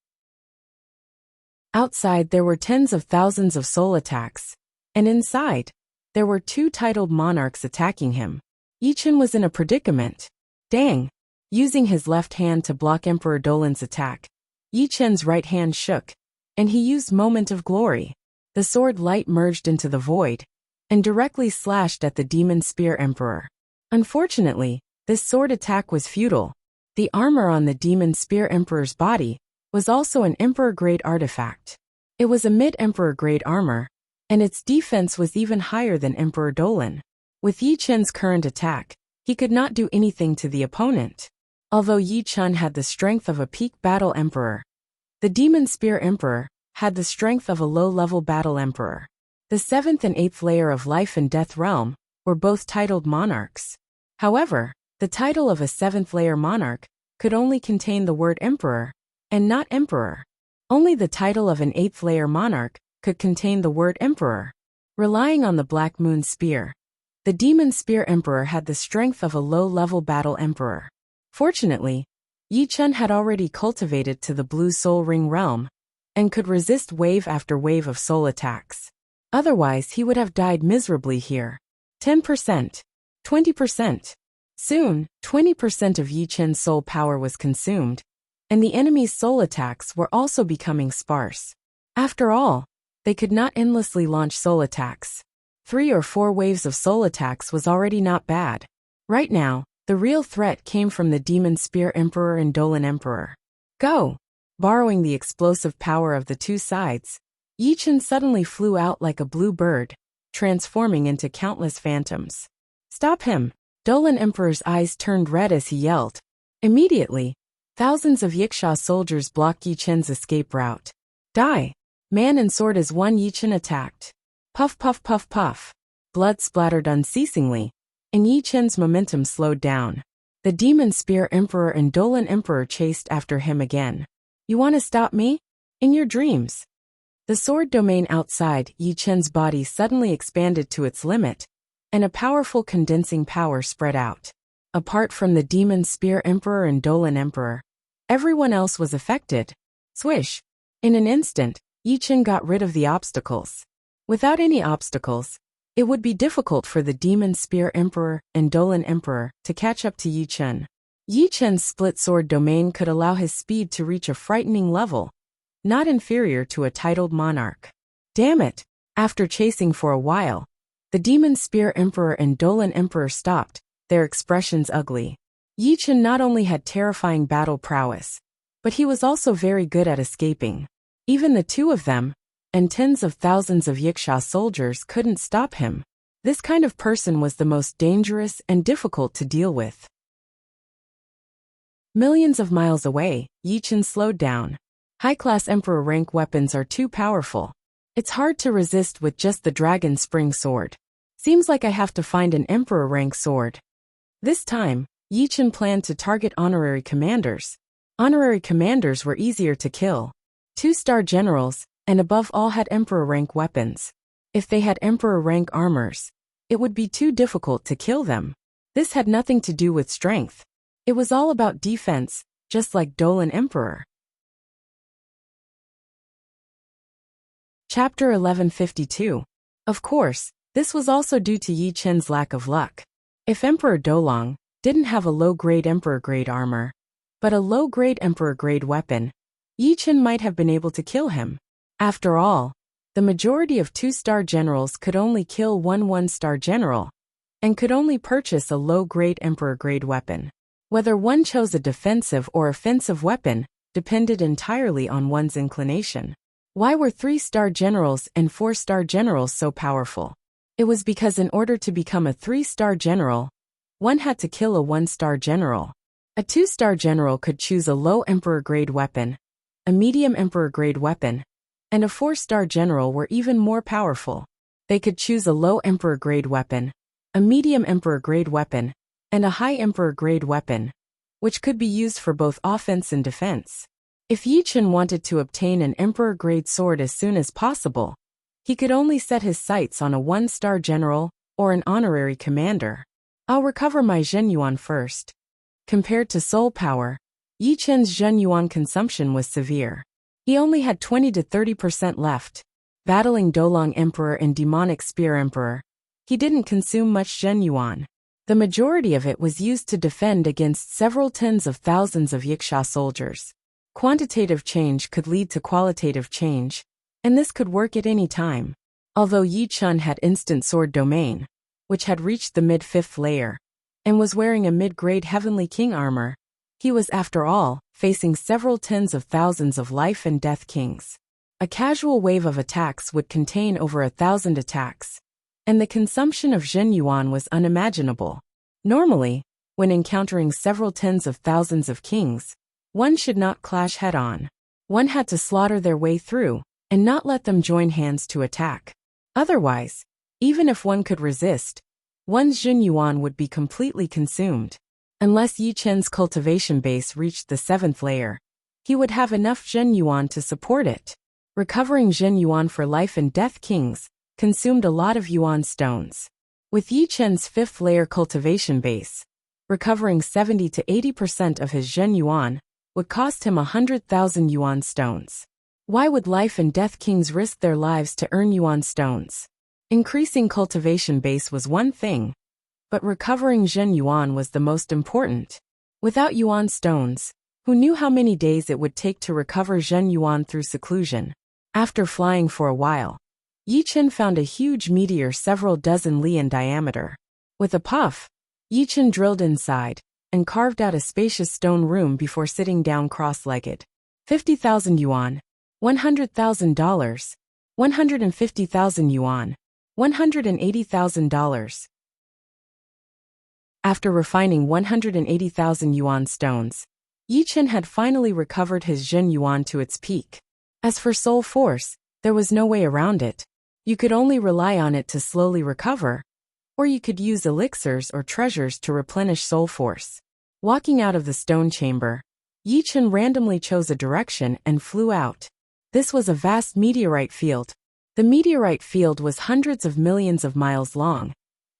A: Outside there were tens of thousands of soul attacks, and inside, there were 2 titled monarchs attacking him. Yi Chen was in a predicament. Dang! Using his left hand to block Emperor Dolan's attack, Yi Chen's right hand shook, and he used Moment of Glory. The sword light merged into the void, and directly slashed at the Demon Spear Emperor. Unfortunately, this sword attack was futile. The armor on the Demon Spear Emperor's body was also an Emperor-grade artifact. It was a mid-Emperor-grade armor, and its defense was even higher than Emperor Dolan. With Yi Chen's current attack, he could not do anything to the opponent. Although Yi Chen had the strength of a peak battle emperor, the Demon Spear Emperor had the strength of a low-level battle emperor. The 7th and 8th layer of Life and Death Realm were both titled monarchs. However, the title of a 7th layer monarch could only contain the word emperor, and not emperor. Only the title of an 8th layer monarch could contain the word emperor. Relying on the Black Moon Spear, the Demon Spear Emperor had the strength of a low-level battle emperor. Fortunately, Yi Chen had already cultivated to the Blue Soul Ring realm, and could resist wave after wave of soul attacks. Otherwise he would have died miserably here. 10%. 20%. Soon, 20% of Yi Chen's soul power was consumed, and the enemy's soul attacks were also becoming sparse. After all, they could not endlessly launch soul attacks. 3 or 4 waves of soul attacks was already not bad. Right now, the real threat came from the Demon Spear Emperor and Dolan Emperor. Go! Borrowing the explosive power of the two sides, Yi Chen suddenly flew out like a blue bird, transforming into countless phantoms. Stop him! Dolan Emperor's eyes turned red as he yelled. Immediately, thousands of Wuxia soldiers blocked Yi Chen's escape route. Die! Man and sword as one. Yi Chen attacked. Puff puff puff puff. Blood splattered unceasingly, and Yi Chen's momentum slowed down. The Demon Spear Emperor and Dolan Emperor chased after him again. You want to stop me? In your dreams. The sword domain outside Yi Chen's body suddenly expanded to its limit, and a powerful condensing power spread out. Apart from the Demon Spear Emperor and Dolan Emperor, everyone else was affected. Swish! In an instant, Yi Chen got rid of the obstacles. Without any obstacles, it would be difficult for the Demon Spear Emperor and Dolan Emperor to catch up to Yi Chen. Yi Chen's split sword domain could allow his speed to reach a frightening level, not inferior to a titled monarch. Damn it! After chasing for a while, the Demon Spear Emperor and Dolan Emperor stopped, their expressions ugly. Yi Chen not only had terrifying battle prowess, but he was also very good at escaping. Even the two of them, and tens of thousands of Wuxia soldiers couldn't stop him. This kind of person was the most dangerous and difficult to deal with. Millions of miles away, Yi Chen slowed down. High-class Emperor rank weapons are too powerful. It's hard to resist with just the Dragon Spring Sword. Seems like I have to find an Emperor rank sword. This time, Yi Chen planned to target honorary commanders. Honorary commanders were easier to kill. 2-star generals, and above all had Emperor rank weapons. If they had Emperor rank armors, it would be too difficult to kill them. This had nothing to do with strength. It was all about defense, just like Dolan Emperor. Chapter 1152. Of course, this was also due to Yi Chen's lack of luck. If Emperor Dolong didn't have a low-grade Emperor-grade armor, but a low-grade Emperor-grade weapon, Yi Chen might have been able to kill him. After all, the majority of 2-star generals could only kill one 1-star general, and could only purchase a low-grade Emperor-grade weapon. Whether one chose a defensive or offensive weapon depended entirely on one's inclination. Why were 3-star generals and 4-star generals so powerful? It was because in order to become a 3-star general, one had to kill a 1-star general. A 2-star general could choose a low Emperor-grade weapon, a medium Emperor-grade weapon, and a 4-star general were even more powerful. They could choose a low Emperor-grade weapon, a medium Emperor-grade weapon, and a high Emperor-grade weapon, which could be used for both offense and defense. If Yi Chen wanted to obtain an Emperor-grade sword as soon as possible, he could only set his sights on a 1-star general or an honorary commander. I'll recover my Zhenyuan first. Compared to soul power, Yi Chen's Zhenyuan consumption was severe. He only had 20 to 30% left. Battling Dolong Emperor and Demonic Spear Emperor, he didn't consume much Zhenyuan. The majority of it was used to defend against several tens of thousands of Wuxia soldiers. Quantitative change could lead to qualitative change, and this could work at any time. Although Yi Chun had instant sword domain, which had reached the mid-5th layer, and was wearing a mid-grade Heavenly King armor, he was, after all, facing several tens of thousands of life and death kings. A casual wave of attacks would contain over 1,000 attacks, and the consumption of Zhen Yuan was unimaginable. Normally, when encountering several tens of thousands of kings, one should not clash head-on. One had to slaughter their way through, and not let them join hands to attack. Otherwise, even if one could resist, one's Zhen Yuan would be completely consumed. Unless Yi Chen's cultivation base reached the 7th layer, he would have enough Zhen Yuan to support it. Recovering Zhen Yuan for life and death kings consumed a lot of Yuan stones. With Yi Chen's 5th layer cultivation base, recovering 70 to 80% of his Zhen Yuan would cost him 100,000 Yuan stones. Why would life and death kings risk their lives to earn Yuan stones? Increasing cultivation base was one thing, but recovering Zhen Yuan was the most important. Without Yuan stones, who knew how many days it would take to recover Zhen Yuan through seclusion? After flying for a while, Yi Chen found a huge meteor several dozen li in diameter. With a puff, Yi Chen drilled inside and carved out a spacious stone room before sitting down cross-legged. 50,000 yuan, $100,000, 150,000 yuan, $180,000. After refining 180,000 yuan stones, Yi Chen had finally recovered his Zhen Yuan to its peak. As for soul force, there was no way around it. You could only rely on it to slowly recover, or you could use elixirs or treasures to replenish soul force. Walking out of the stone chamber, Yi Chen randomly chose a direction and flew out. This was a vast meteorite field. The meteorite field was hundreds of millions of miles long,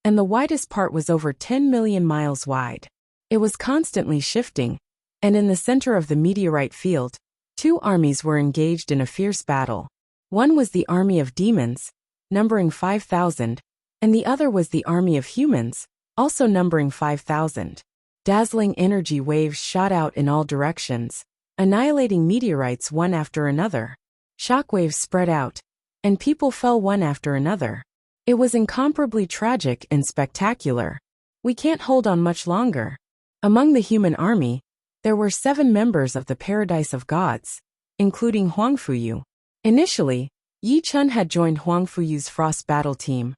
A: and the widest part was over 10 million miles wide. It was constantly shifting, and in the center of the meteorite field, two armies were engaged in a fierce battle. One was the army of demons, numbering 5,000, and the other was the army of humans, also numbering 5,000. Dazzling energy waves shot out in all directions, annihilating meteorites one after another. Shockwaves spread out, and people fell one after another. It was incomparably tragic and spectacular. We can't hold on much longer. Among the human army, there were 7 members of the Paradise of Gods, including Huang Fuyu. Initially, Yi Chun had joined Huang Fuyu's Frost Battle team,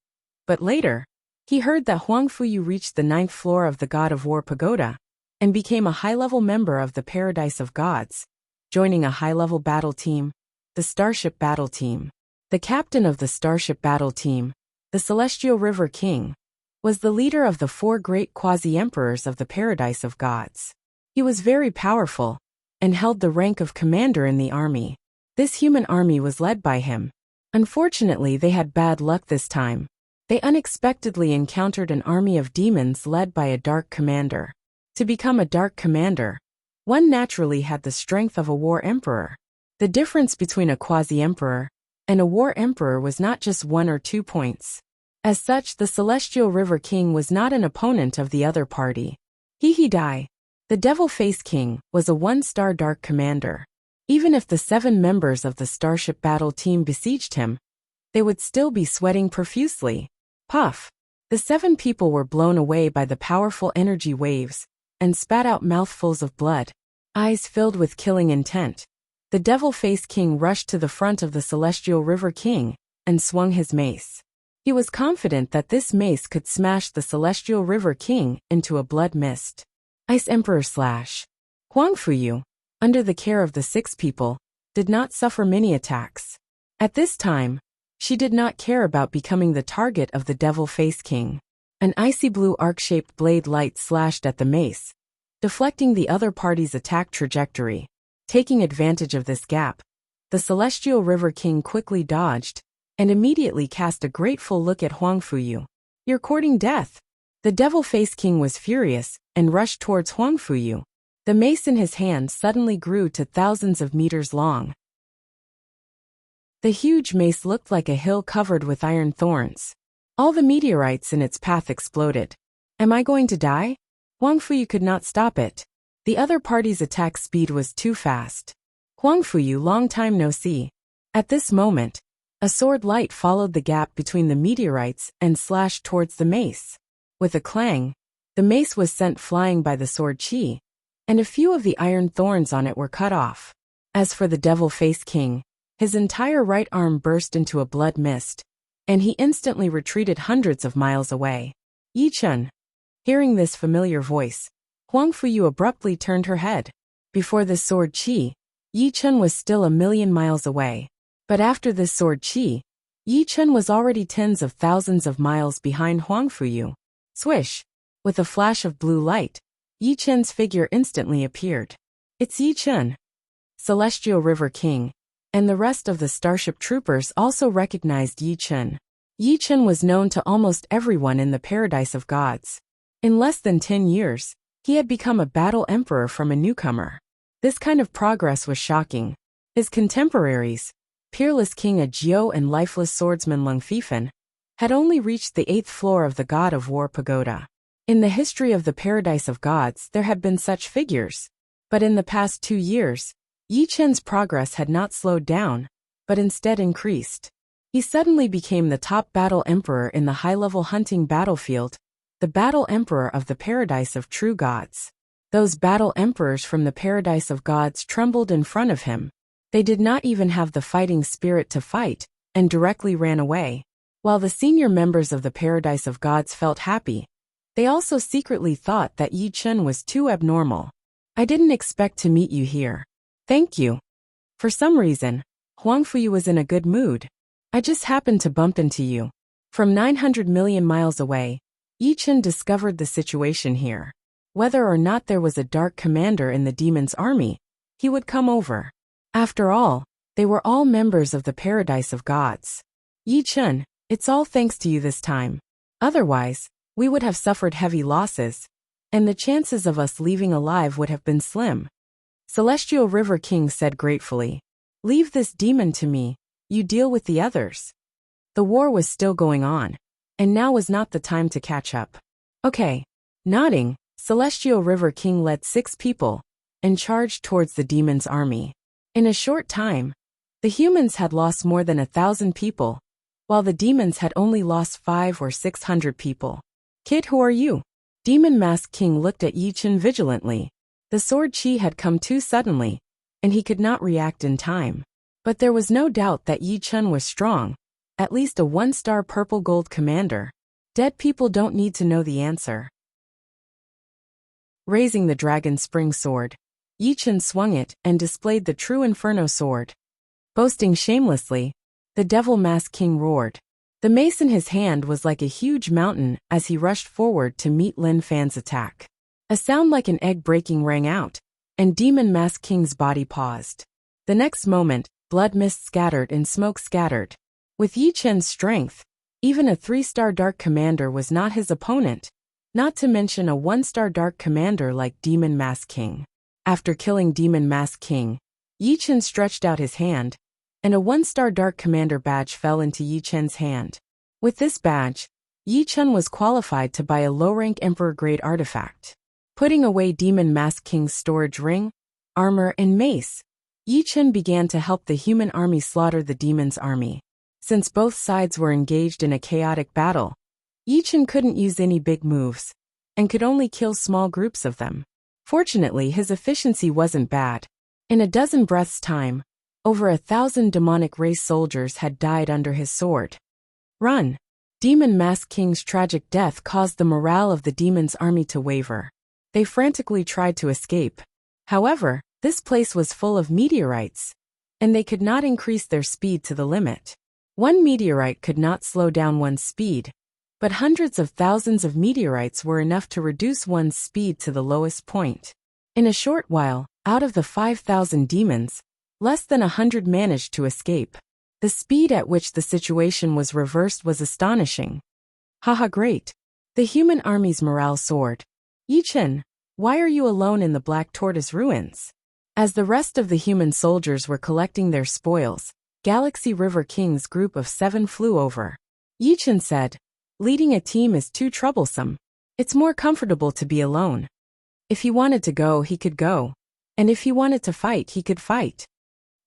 A: but later, he heard that Huang Fuyu reached the 9th floor of the God of War Pagoda and became a high-level member of the Paradise of Gods, joining a high-level battle team, the Starship Battle Team. The captain of the Starship Battle Team, the Celestial River King, was the leader of the 4 great quasi-emperors of the Paradise of Gods. He was very powerful and held the rank of commander in the army. This human army was led by him. Unfortunately, they had bad luck this time. They unexpectedly encountered an army of demons led by a dark commander. To become a dark commander, one naturally had the strength of a war emperor. The difference between a quasi-emperor and a war emperor was not just 1 or 2 points. As such, the Celestial River King was not an opponent of the other party. Dai, the Devil-Face King, was a 1-star dark commander. Even if the 7 members of the Starship Battle Team besieged him, they would still be sweating profusely. Puff! The 7 people were blown away by the powerful energy waves and spat out mouthfuls of blood, eyes filled with killing intent. The Devil-Face King rushed to the front of the Celestial River King and swung his mace. He was confident that this mace could smash the Celestial River King into a blood mist. Ice Emperor / Huang Fuyu, under the care of the 6 people, did not suffer many attacks. At this time, she did not care about becoming the target of the Devil-Face King. An icy blue arc-shaped blade light slashed at the mace, deflecting the other party's attack trajectory. Taking advantage of this gap, the Celestial River King quickly dodged and immediately cast a grateful look at Huang Fuyu. "You're courting death." The Devil-Face King was furious and rushed towards Huang Fuyu. The mace in his hand suddenly grew to thousands of meters long. The huge mace looked like a hill covered with iron thorns. All the meteorites in its path exploded. Am I going to die? Huang Fuyu could not stop it. The other party's attack speed was too fast. Huang Fuyu, long time no see. At this moment, a sword light followed the gap between the meteorites and slashed towards the mace. With a clang, the mace was sent flying by the sword chi, and a few of the iron thorns on it were cut off. As for the devil-faced king, his entire right arm burst into a blood mist, and he instantly retreated hundreds of miles away. Yi Chun. Hearing this familiar voice, Huang Fuyu abruptly turned her head. Before this sword chi, Yi Chun was still a million miles away. But after this sword chi, Yi Chun was already tens of thousands of miles behind Huang Fuyu. Swish! With a flash of blue light, Yi Chun's figure instantly appeared. It's Yi Chun. Celestial River King, and the rest of the Starship Troopers also recognized Yi Chun. Yi Chun was known to almost everyone in the Paradise of Gods. In less than 10 years, he had become a battle emperor from a newcomer. This kind of progress was shocking. His contemporaries, peerless King Ajiu and lifeless swordsman Lung Fifan, had only reached the 8th floor of the God of War pagoda. In the history of the Paradise of Gods there had been such figures. But in the past 2 years, Yi Chun's progress had not slowed down, but instead increased. He suddenly became the top battle emperor in the high-level hunting battlefield, the battle emperor of the Paradise of True Gods. Those battle emperors from the Paradise of Gods trembled in front of him. They did not even have the fighting spirit to fight, and directly ran away. While the senior members of the Paradise of Gods felt happy, they also secretly thought that Yi Chun was too abnormal. I didn't expect to meet you here. Thank you. For some reason, Huang Fuyu was in a good mood. I just happened to bump into you. From 900 million miles away, Yi Chun discovered the situation here. Whether or not there was a dark commander in the demon's army, he would come over. After all, they were all members of the Paradise of Gods. Yi Chun, it's all thanks to you this time. Otherwise, we would have suffered heavy losses, and the chances of us leaving alive would have been slim. Celestial River King said gratefully. Leave this demon to me, you deal with the others. The war was still going on, and now was not the time to catch up. Okay. Nodding, Celestial River King led 6 people, and charged towards the demon's army. In a short time, the humans had lost more than 1,000 people, while the demons had only lost 500 or 600 people. Kid, who are you? Demon Mask King looked at Yi Chun vigilantly. The sword chi had come too suddenly, and he could not react in time. But there was no doubt that Yi Chun was strong, at least a 1-star purple gold commander. Dead people don't need to know the answer. Raising the dragon spring sword, Yi Chun swung it and displayed the true Inferno sword. Boasting shamelessly, the Devil Mask King roared. The mace in his hand was like a huge mountain as he rushed forward to meet Lin Fan's attack. A sound like an egg breaking rang out, and Demon Mask King's body paused. The next moment, blood mist scattered and smoke scattered. With Yi Chun's strength, even a 3-star Dark Commander was not his opponent, not to mention a 1-star Dark Commander like Demon Mask King. After killing Demon Mask King, Yi Chun stretched out his hand, and a 1-star Dark Commander badge fell into Yi Chun's hand. With this badge, Yi Chun was qualified to buy a low-rank Emperor-grade artifact. Putting away Demon Mask King's storage ring, armor, and mace, Yi Chun began to help the human army slaughter the demon's army. Since both sides were engaged in a chaotic battle, Yi Chun couldn't use any big moves, and could only kill small groups of them. Fortunately, his efficiency wasn't bad. In a dozen breaths' time, over 1,000 demonic race soldiers had died under his sword. Run! Demon Mask King's tragic death caused the morale of the demon's army to waver. They frantically tried to escape. However, this place was full of meteorites, and they could not increase their speed to the limit. One meteorite could not slow down one's speed, but hundreds of thousands of meteorites were enough to reduce one's speed to the lowest point. In a short while, out of the 5,000 demons, less than 100 managed to escape. The speed at which the situation was reversed was astonishing. Haha, great. The human army's morale soared. Yi Chun, why are you alone in the Black Tortoise ruins? As the rest of the human soldiers were collecting their spoils, Galaxy River King's group of 7 flew over. Yi Chun said, leading a team is too troublesome. It's more comfortable to be alone. If he wanted to go, he could go. And if he wanted to fight, he could fight.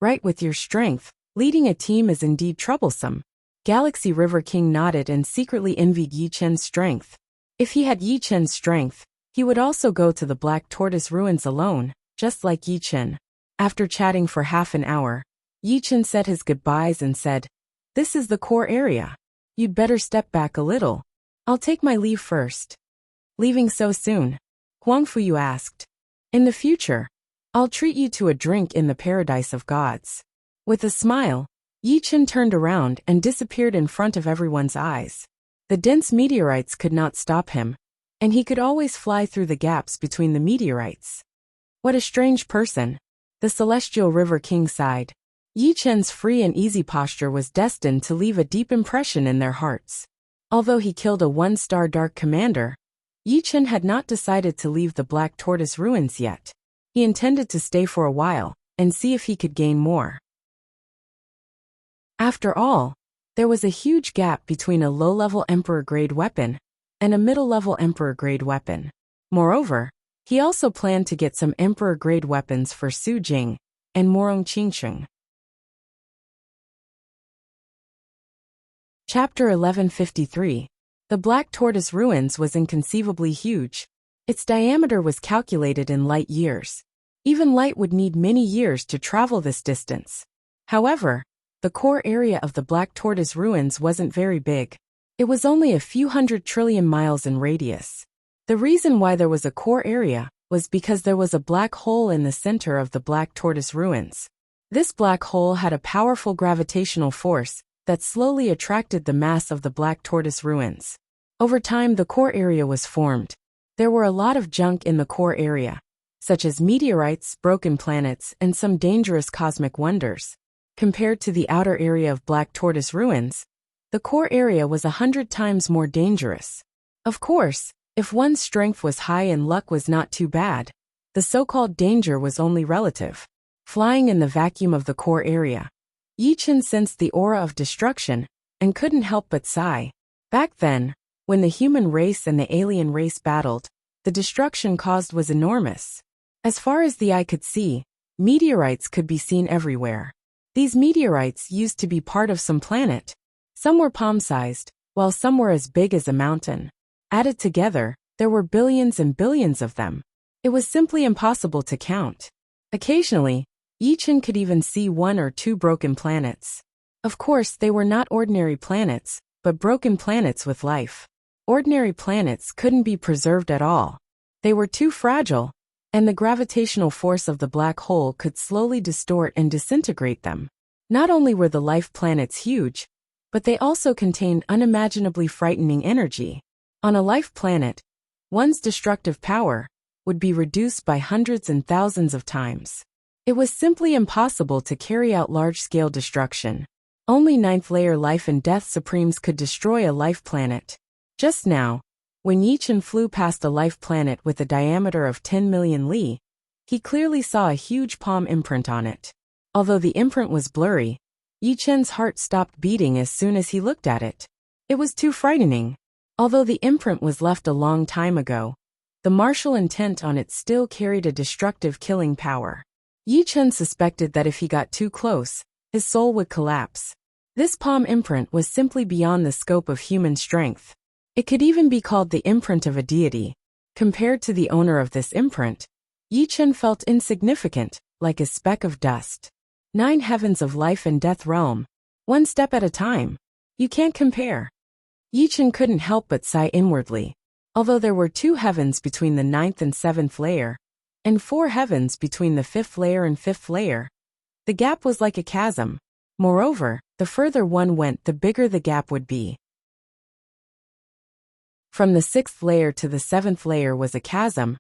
A: Right, with your strength, leading a team is indeed troublesome. Galaxy River King nodded and secretly envied Yi Chen's strength. If he had Yi Chen's strength, he would also go to the Black Tortoise ruins alone, just like Yi Chen. After chatting for half an hour, Yi Chen said his goodbyes and said, "This is the core area. You'd better step back a little. I'll take my leave first." "Leaving so soon?" Huang Fuyu asked. "In the future, I'll treat you to a drink in the paradise of gods." With a smile, Yi Chen turned around and disappeared in front of everyone's eyes. The dense meteorites could not stop him, and he could always fly through the gaps between the meteorites. What a strange person. The Celestial River King sighed. Yi Chen's free and easy posture was destined to leave a deep impression in their hearts. Although he killed a one-star Dark Commander, Yi Chen had not decided to leave the Black Tortoise ruins yet. He intended to stay for a while and see if he could gain more. After all, there was a huge gap between a low-level Emperor-grade weapon and a middle-level Emperor-grade weapon. Moreover, he also planned to get some Emperor-grade weapons for Su Jing and Morong Qingsheng. Chapter 1153. The Black Tortoise ruins was inconceivably huge. Its diameter was calculated in light years. Even light would need many years to travel this distance. However, the core area of the Black Tortoise ruins wasn't very big. It was only a few 100 trillion miles in radius. The reason why there was a core area was because there was a black hole in the center of the Black Tortoise ruins. This black hole had a powerful gravitational force that slowly attracted the mass of the Black Tortoise ruins. Over time, the core area was formed. There were a lot of junk in the core area, such as meteorites, broken planets, and some dangerous cosmic wonders. Compared to the outer area of Black Tortoise ruins, the core area was 100 times more dangerous. Of course, if one's strength was high and luck was not too bad, the so-called danger was only relative. Flying in the vacuum of the core area, Yi Chen sensed the aura of destruction and couldn't help but sigh. Back then, when the human race and the alien race battled, the destruction caused was enormous. As far as the eye could see, meteorites could be seen everywhere. These meteorites used to be part of some planet. Some were palm-sized, while some were as big as a mountain. Added together, there were billions and billions of them. It was simply impossible to count. Occasionally, Yi Chen could even see 1 or 2 broken planets. Of course, they were not ordinary planets, but broken planets with life. Ordinary planets couldn't be preserved at all. They were too fragile, and the gravitational force of the black hole could slowly distort and disintegrate them. Not only were the life planets huge, but they also contained unimaginably frightening energy. On a life planet, one's destructive power would be reduced by hundreds and thousands of times. It was simply impossible to carry out large-scale destruction. Only 9th-layer life and death supremes could destroy a life planet. Just now, when Yi Chen flew past a life planet with a diameter of 10 million li, he clearly saw a huge palm imprint on it. Although the imprint was blurry, Yi Chen's heart stopped beating as soon as he looked at it. It was too frightening. Although the imprint was left a long time ago, the martial intent on it still carried a destructive killing power. Yi Chen suspected that if he got too close, his soul would collapse. This palm imprint was simply beyond the scope of human strength. It could even be called the imprint of a deity. Compared to the owner of this imprint, Yi Chen felt insignificant, like a speck of dust. 9 heavens of life and death realm. One step at a time. You can't compare. Yi Chen couldn't help but sigh inwardly. Although there were 2 heavens between the 9th and 7th layer, and 4 heavens between the 5th layer and 5th layer, the gap was like a chasm. Moreover, the further one went, the bigger the gap would be. From the 6th layer to the 7th layer was a chasm,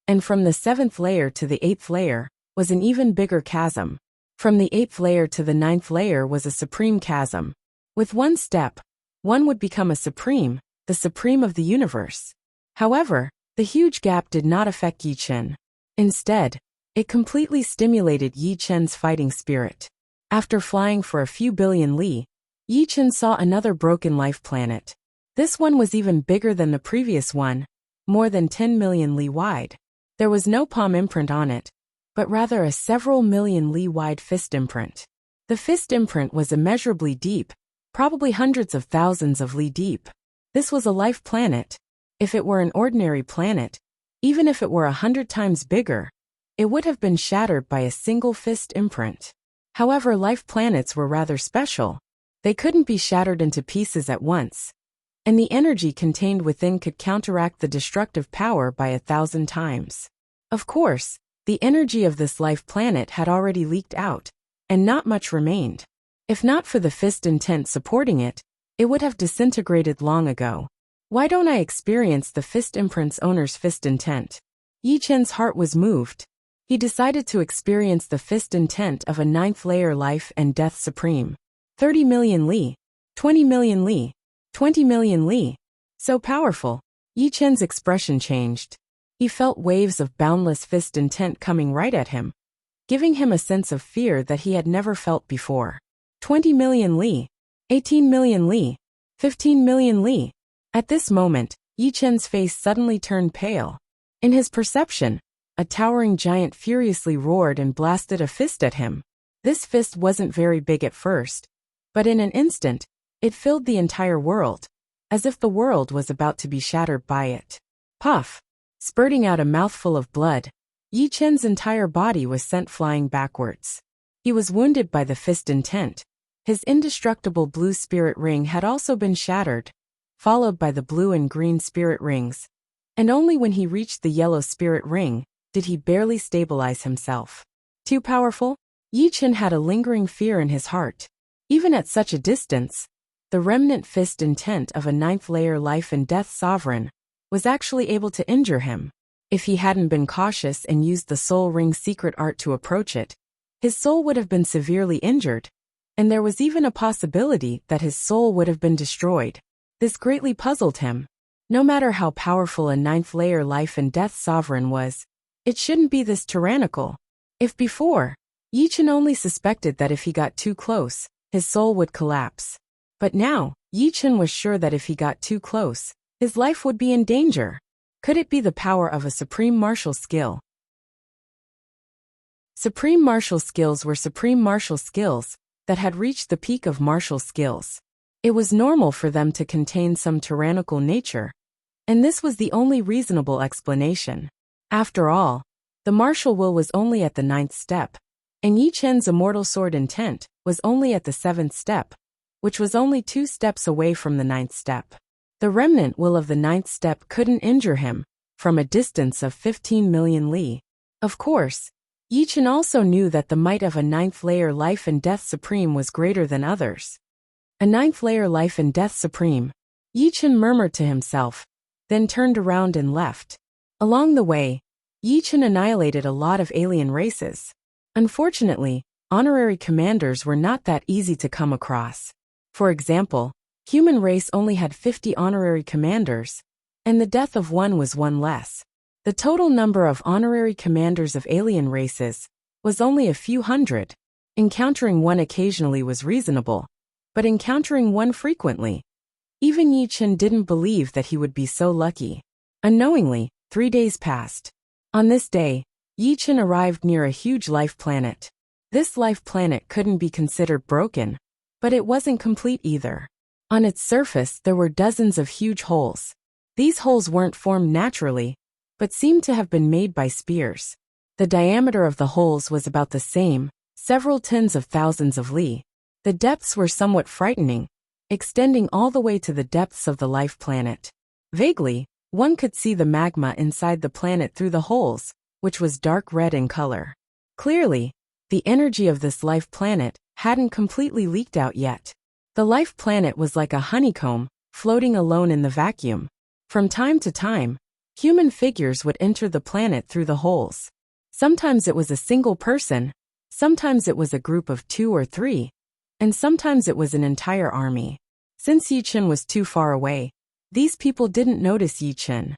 A: and from the 7th layer to the 8th layer was an even bigger chasm. From the 8th layer to the 9th layer was a supreme chasm. With one step, one would become a supreme, the supreme of the universe. However, the huge gap did not affect Yi Chen. Instead, it completely stimulated Yi Chen's fighting spirit. After flying for a few billion li, Yi Chen saw another broken life planet. This one was even bigger than the previous one, more than 10 million li wide. There was no palm imprint on it, but rather a several million li wide fist imprint. The fist imprint was immeasurably deep, probably hundreds of thousands of li deep. This was a life planet. If it were an ordinary planet, even if it were 100 times bigger, it would have been shattered by a single fist imprint. However, life planets were rather special. They couldn't be shattered into pieces at once, and the energy contained within could counteract the destructive power by 1,000 times. Of course, the energy of this life planet had already leaked out, and not much remained. If not for the fist intent supporting it, it would have disintegrated long ago. Why don't I experience the fist imprint's owner's fist intent? Yi Chen's heart was moved. He decided to experience the fist intent of a 9th layer life and death supreme. 30 million li, 20 million li, 20 million li. So powerful. Yi Chen's expression changed. He felt waves of boundless fist intent coming right at him, giving him a sense of fear that he had never felt before. 20 million li, 18 million li, 15 million li. At this moment, Yi Chen's face suddenly turned pale. In his perception, a towering giant furiously roared and blasted a fist at him. This fist wasn't very big at first, but in an instant, it filled the entire world, as if the world was about to be shattered by it. Puff! Spurting out a mouthful of blood, Yi Chen's entire body was sent flying backwards. He was wounded by the fist intent. His indestructible blue spirit ring had also been shattered, followed by the blue and green spirit rings, and only when he reached the yellow spirit ring did he barely stabilize himself. Too powerful? Yi Chen had a lingering fear in his heart. Even at such a distance, the remnant fist intent of a 9th layer life and death sovereign was actually able to injure him. If he hadn't been cautious and used the soul ring secret art to approach it, his soul would have been severely injured, and there was even a possibility that his soul would have been destroyed. This greatly puzzled him. No matter how powerful a 9th layer life and death sovereign was, it shouldn't be this tyrannical. If before, Yi Chen only suspected that if he got too close, his soul would collapse. But now, Yi Chen was sure that if he got too close, his life would be in danger. Could it be the power of a supreme martial skill? Supreme martial skills were supreme martial skills that had reached the peak of martial skills. It was normal for them to contain some tyrannical nature, and this was the only reasonable explanation. After all, the martial will was only at the 9th step, and Yi Chen's immortal sword intent was only at the 7th step, which was only 2 steps away from the 9th step. The remnant will of the 9th step couldn't injure him from a distance of 15 million li. Of course, Yi Chen also knew that the might of a 9th layer life and death supreme was greater than others. A 9th layer life and death supreme, Yi Chen murmured to himself, then turned around and left. Along the way, Yi Chen annihilated a lot of alien races. Unfortunately, honorary commanders were not that easy to come across. For example, human race only had 50 honorary commanders, and the death of one was one less. The total number of honorary commanders of alien races was only a few hundred. Encountering one occasionally was reasonable, but encountering one frequently, even Yi Chen didn't believe that he would be so lucky. Unknowingly, 3 days passed. On this day, Yi Chen arrived near a huge life planet. This life planet couldn't be considered broken, but it wasn't complete either. On its surface there were dozens of huge holes. These holes weren't formed naturally, but seemed to have been made by spears. The diameter of the holes was about the same, several tens of thousands of li. The depths were somewhat frightening, extending all the way to the depths of the life planet. Vaguely, one could see the magma inside the planet through the holes, which was dark red in color. Clearly, the energy of this life planet hadn't completely leaked out yet. The life planet was like a honeycomb, floating alone in the vacuum. From time to time, human figures would enter the planet through the holes. Sometimes it was a single person, sometimes it was a group of 2 or 3, and sometimes it was an entire army. Since Yi Chen was too far away, these people didn't notice Yi Chen.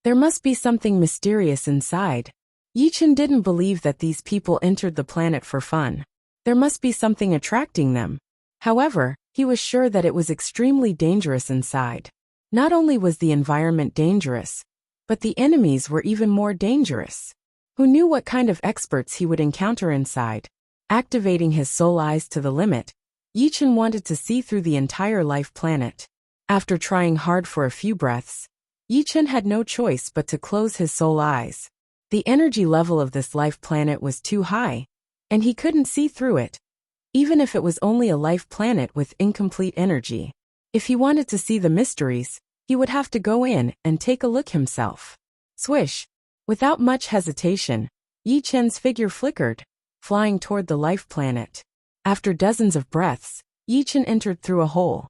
A: There must be something mysterious inside. Yi Chen didn't believe that these people entered the planet for fun. There must be something attracting them. However, he was sure that it was extremely dangerous inside. Not only was the environment dangerous, But the enemies were even more dangerous. Who knew what kind of experts he would encounter inside? Activating his soul eyes to the limit, Yichen wanted to see through the entire life planet. After trying hard for a few breaths, Yichen had no choice but to close his soul eyes. The energy level of this life planet was too high, and he couldn't see through it, even if it was only a life planet with incomplete energy. If he wanted to see the mysteries, he would have to go in and take a look himself. Swish! Without much hesitation, Yichen's figure flickered, flying toward the life planet. After dozens of breaths, Yichen entered through a hole.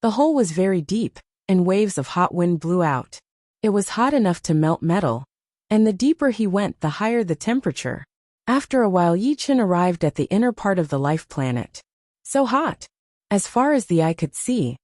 A: The hole was very deep, and waves of hot wind blew out. It was hot enough to melt metal, and the deeper he went, the higher the temperature. After a while, Yichen arrived at the inner part of the life planet. So hot! As far as the eye could see,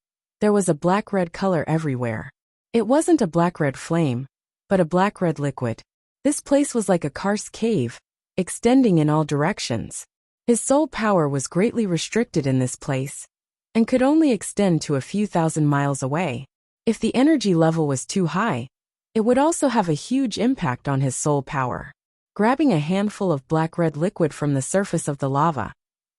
A: there was a black-red color everywhere. It wasn't a black-red flame, but a black-red liquid. This place was like a karst cave, extending in all directions. His soul power was greatly restricted in this place, and could only extend to a few thousand miles away. If the energy level was too high, it would also have a huge impact on his soul power. Grabbing a handful of black-red liquid from the surface of the lava,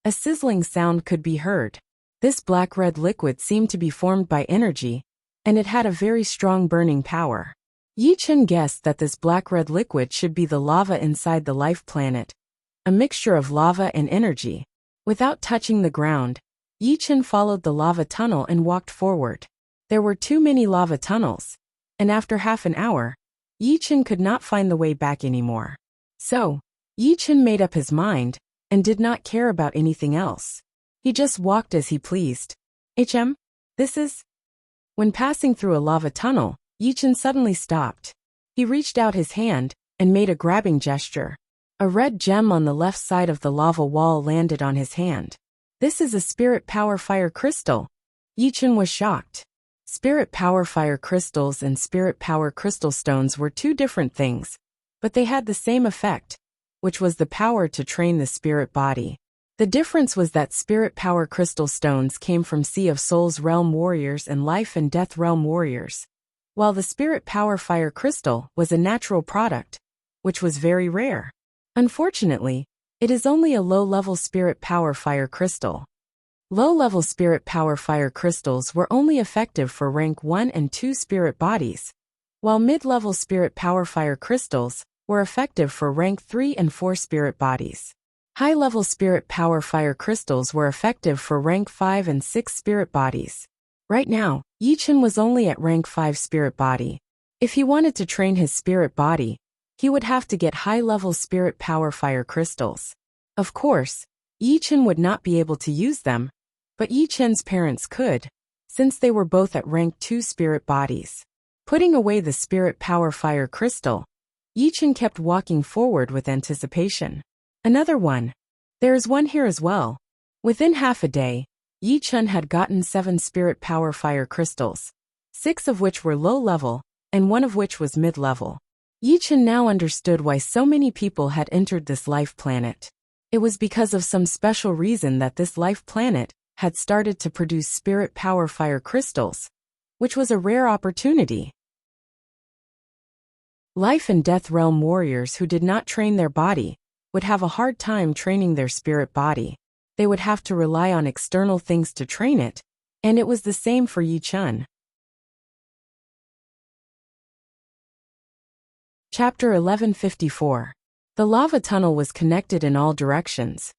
A: a sizzling sound could be heard. This black-red liquid seemed to be formed by energy, and it had a very strong burning power. Yichen guessed that this black-red liquid should be the lava inside the life planet, a mixture of lava and energy. Without touching the ground, Yichen followed the lava tunnel and walked forward. There were too many lava tunnels, and after half an hour, Yichen could not find the way back anymore. So, Yichen made up his mind, and did not care about anything else. He just walked as he pleased. This is... When passing through a lava tunnel, Yichen suddenly stopped. He reached out his hand, and made a grabbing gesture. A red gem on the left side of the lava wall landed on his hand. This is a spirit power fire crystal. Yichen was shocked. Spirit power fire crystals and spirit power crystal stones were two different things, but they had the same effect, which was the power to train the spirit body. The difference was that spirit power crystal stones came from Sea of Souls realm warriors and life and death realm warriors, while the spirit power fire crystal was a natural product, which was very rare. Unfortunately, it is only a low-level spirit power fire crystal. Low-level spirit power fire crystals were only effective for rank 1 and 2 spirit bodies, while mid-level spirit power fire crystals were effective for rank 3 and 4 spirit bodies. High-level spirit power fire crystals were effective for rank 5 and 6 spirit bodies. Right now, Yichen was only at rank 5 spirit body. If he wanted to train his spirit body, he would have to get high-level spirit power fire crystals. Of course, Yichen would not be able to use them, but Yichen's parents could, since they were both at rank 2 spirit bodies. Putting away the spirit power fire crystal, Yichen kept walking forward with anticipation. Another one. There's one here as well. Within half a day, Yichen had gotten 7 spirit power fire crystals, 6 of which were low level, and 1 of which was mid-level. Yichen now understood why so many people had entered this life planet. It was because of some special reason that this life planet had started to produce spirit power fire crystals, which was a rare opportunity. Life and death realm warriors who did not train their body would have a hard time training their spirit body. They would have to rely on external things to train it, and it was the same for Yichen. Chapter 1154. The lava tunnel was connected in all directions,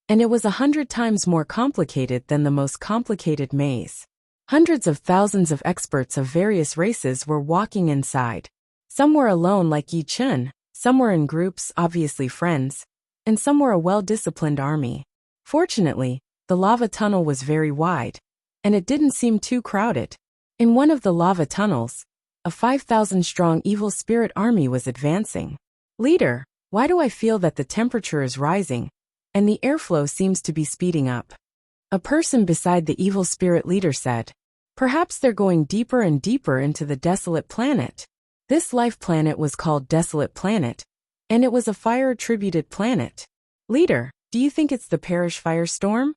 A: and it was 100 times more complicated than the most complicated maze. Hundreds of thousands of experts of various races were walking inside. Some were alone like Yichen, some were in groups, obviously friends, and some were a well-disciplined army. Fortunately, the lava tunnel was very wide, and it didn't seem too crowded. In one of the lava tunnels, a 5,000-strong evil spirit army was advancing. Leader, why do I feel that the temperature is rising, and the airflow seems to be speeding up? A person beside the evil spirit leader said. Perhaps they're going deeper and deeper into the desolate planet. This life planet was called Desolate Planet, and it was a fire-attributed planet. Leader, do you think it's the Parish Firestorm?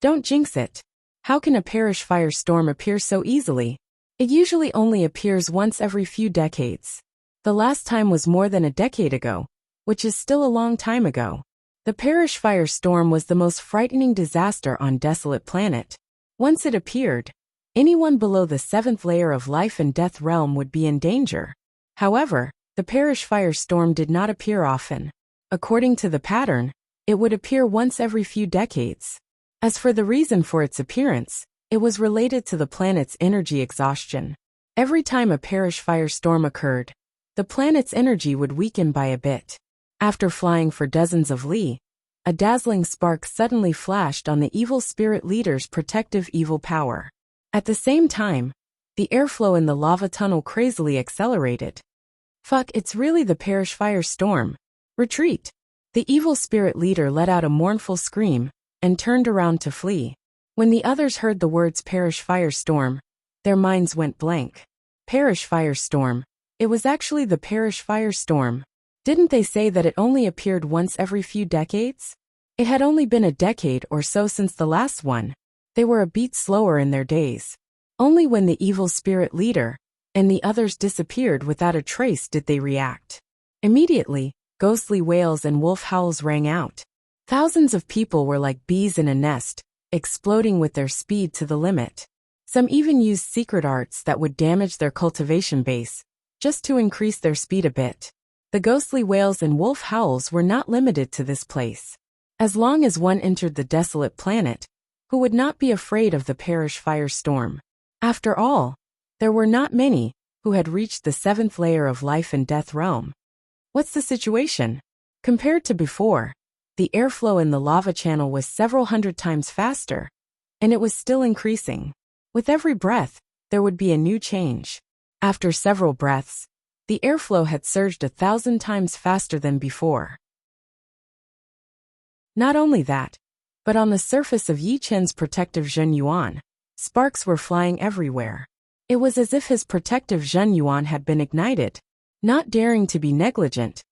A: Don't jinx it. How can a Parish Firestorm appear so easily? It usually only appears once every few decades. The last time was more than a decade ago, which is still a long time ago. The Parish firestorm was the most frightening disaster on Desolate Planet. Once it appeared, anyone below the 7th layer of life and death realm would be in danger. However, the Parish firestorm did not appear often. According to the pattern, it would appear once every few decades. As for the reason for its appearance, it was related to the planet's energy exhaustion. Every time a Parish firestorm occurred, the planet's energy would weaken by a bit. After flying for dozens of li, a dazzling spark suddenly flashed on the evil spirit leader's protective evil power. At the same time, the airflow in the lava tunnel crazily accelerated. Fuck, it's really the Parish firestorm. Retreat! The evil spirit leader let out a mournful scream and turned around to flee. When the others heard the words Parish firestorm, their minds went blank. Parish firestorm. It was actually the Parish firestorm. Didn't they say that it only appeared once every few decades? It had only been a decade or so since the last one. They were a beat slower in their days. Only when the evil spirit leader and the others disappeared without a trace did they react. Immediately, ghostly wails and wolf howls rang out. Thousands of people were like bees in a nest, exploding with their speed to the limit. Some even used secret arts that would damage their cultivation base, just to increase their speed a bit. The ghostly wails and wolf howls were not limited to this place. As long as one entered the Desolate Planet, who would not be afraid of the Parish firestorm? After all, there were not many who had reached the 7th layer of life and death realm. What's the situation? Compared to before, the airflow in the lava channel was several hundred times faster, and it was still increasing. With every breath, there would be a new change. After several breaths, the airflow had surged 1,000 times faster than before. Not only that, but on the surface of Yi Chen's protective Zhen Yuan, sparks were flying everywhere. It was as if his protective Zhen Yuan had been ignited. Not daring to be negligent,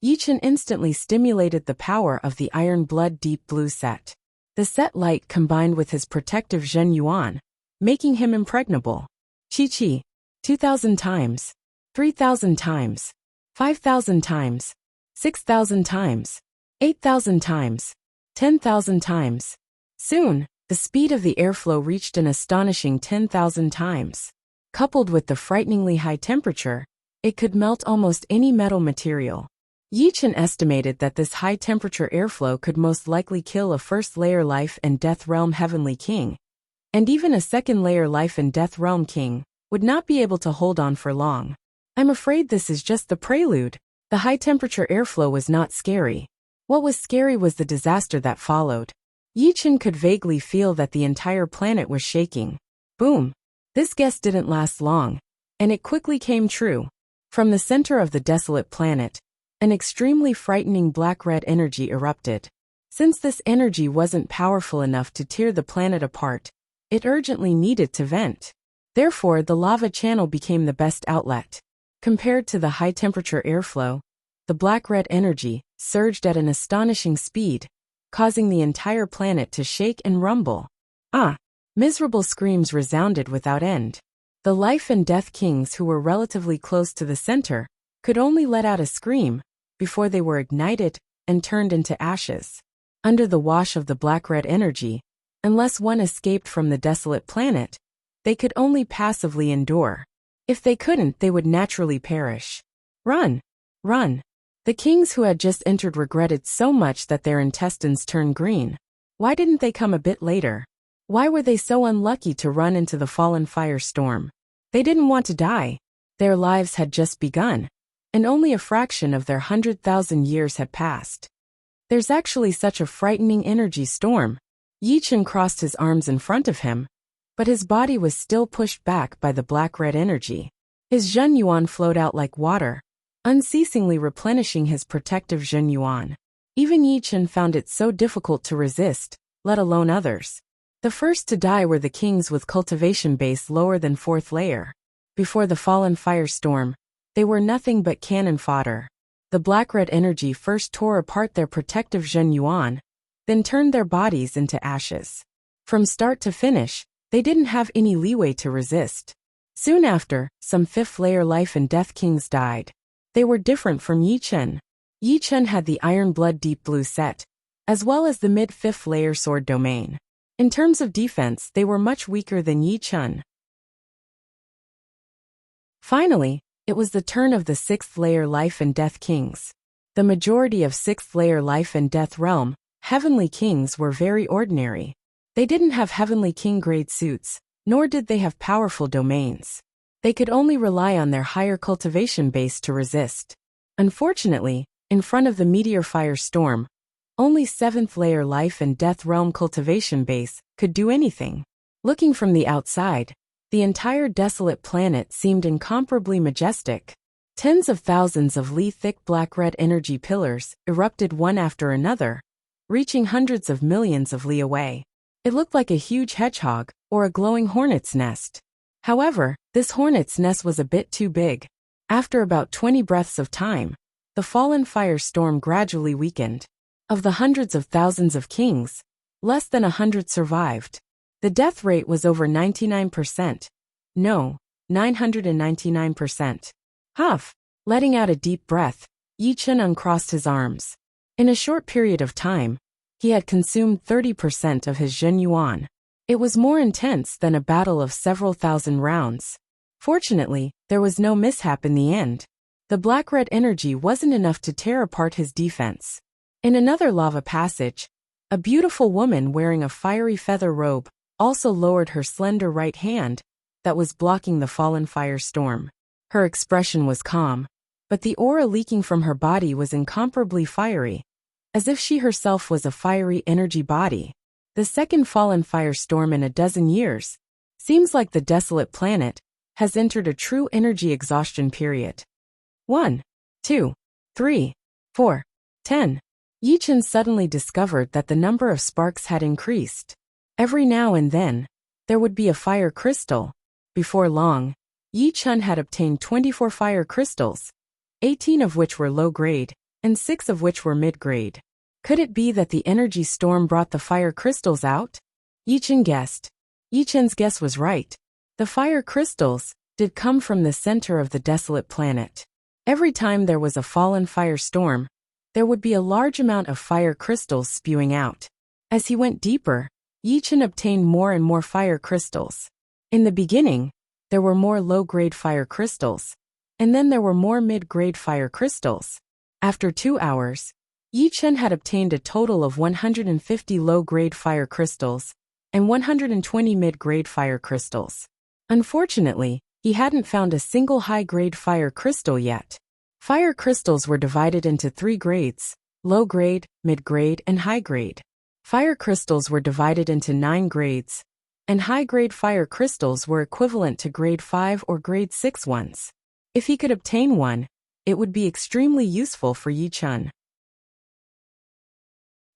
A: Yi Chen instantly stimulated the power of the Iron Blood Deep Blue set. The set light combined with his protective Zhen Yuan, making him impregnable. Chi-Chi, 2,000 times. 3,000 times, 5,000 times, 6,000 times, 8,000 times, 10,000 times. Soon, the speed of the airflow reached an astonishing 10,000 times. Coupled with the frighteningly high temperature, it could melt almost any metal material. Yi Chen estimated that this high-temperature airflow could most likely kill a first-layer life and death realm heavenly king, and even a second-layer life and death realm king would not be able to hold on for long. I'm afraid this is just the prelude. The high-temperature airflow was not scary. What was scary was the disaster that followed. Yi Chen could vaguely feel that the entire planet was shaking. Boom! This guess didn't last long, and it quickly came true. From the center of the Desolate Planet, an extremely frightening black-red energy erupted. Since this energy wasn't powerful enough to tear the planet apart, it urgently needed to vent. Therefore, the lava channel became the best outlet. Compared to the high-temperature airflow, the black-red energy surged at an astonishing speed, causing the entire planet to shake and rumble. Miserable screams resounded without end. The life and death kings who were relatively close to the center could only let out a scream before they were ignited and turned into ashes. Under the wash of the black-red energy, unless one escaped from the Desolate Planet, they could only passively endure. If they couldn't, they would naturally perish. Run! Run! The kings who had just entered regretted so much that their intestines turned green. Why didn't they come a bit later? Why were they so unlucky to run into the fallen firestorm? They didn't want to die. Their lives had just begun, and only a fraction of their 100,000 years had passed. There's actually such a frightening energy storm. Yi Chen crossed his arms in front of him, but his body was still pushed back by the black-red energy. His Zhen Yuan flowed out like water, unceasingly replenishing his protective Zhen Yuan. Even Yi Chen found it so difficult to resist, let alone others. The first to die were the kings with cultivation base lower than 4th layer. Before the fallen firestorm, they were nothing but cannon fodder. The black-red energy first tore apart their protective Zhen Yuan, then turned their bodies into ashes. From start to finish, they didn't have any leeway to resist. Soon after, some fifth-layer life and death kings died. They were different from Yi Chen. Yi Chen had the Iron Blood Deep Blue set, as well as the mid-fifth layer sword domain. In terms of defense, they were much weaker than Yi Chen. Finally, it was the turn of the sixth-layer life and death kings. The majority of sixth-layer life and death realm, heavenly kings, were very ordinary. They didn't have heavenly king-grade suits, nor did they have powerful domains. They could only rely on their higher cultivation base to resist. Unfortunately, in front of the meteor fire storm, only seventh-layer life and death realm cultivation base could do anything. Looking from the outside, the entire desolate planet seemed incomparably majestic. Tens of thousands of thick black-red energy pillars erupted one after another, reaching hundreds of millions of li away. It looked like a huge hedgehog or a glowing hornet's nest. However, this hornet's nest was a bit too big. After about 20 breaths of time, the fallen firestorm gradually weakened. Of the hundreds of thousands of kings, less than 100 survived. The death rate was over 99%. No, 999%. Huff! Letting out a deep breath, Yi Chen uncrossed his arms. In a short period of time, he had consumed 30% of his Zhen Yuan. It was more intense than a battle of several thousand rounds. Fortunately, there was no mishap in the end. The black-red energy wasn't enough to tear apart his defense. In another lava passage, a beautiful woman wearing a fiery feather robe also lowered her slender right hand that was blocking the fallen firestorm. Her expression was calm, but the aura leaking from her body was incomparably fiery, as if she herself was a fiery energy body. The second fallen firestorm in a dozen years. Seems like the desolate planet has entered a true energy exhaustion period. 1, 2, 3, 4, 10. Yi Chen suddenly discovered that the number of sparks had increased. Every now and then, there would be a fire crystal. Before long, Yi Chen had obtained 24 fire crystals, 18 of which were low-grade, and 6 of which were mid-grade. Could it be that the energy storm brought the fire crystals out? Yi Chen guessed. Yi Chen's guess was right. The fire crystals did come from the center of the desolate planet. Every time there was a fallen firestorm, there would be a large amount of fire crystals spewing out. As he went deeper, Yi Chen obtained more and more fire crystals. In the beginning, there were more low-grade fire crystals, and then there were more mid-grade fire crystals. After 2 hours, Yi Chen had obtained a total of 150 low-grade fire crystals and 120 mid-grade fire crystals. Unfortunately, he hadn't found a single high-grade fire crystal yet. Fire crystals were divided into 3 grades: low-grade, mid-grade, and high-grade. Fire crystals were divided into 9 grades, and high-grade fire crystals were equivalent to grade 5 or grade 6 ones. If he could obtain one, it would be extremely useful for Yi Chen.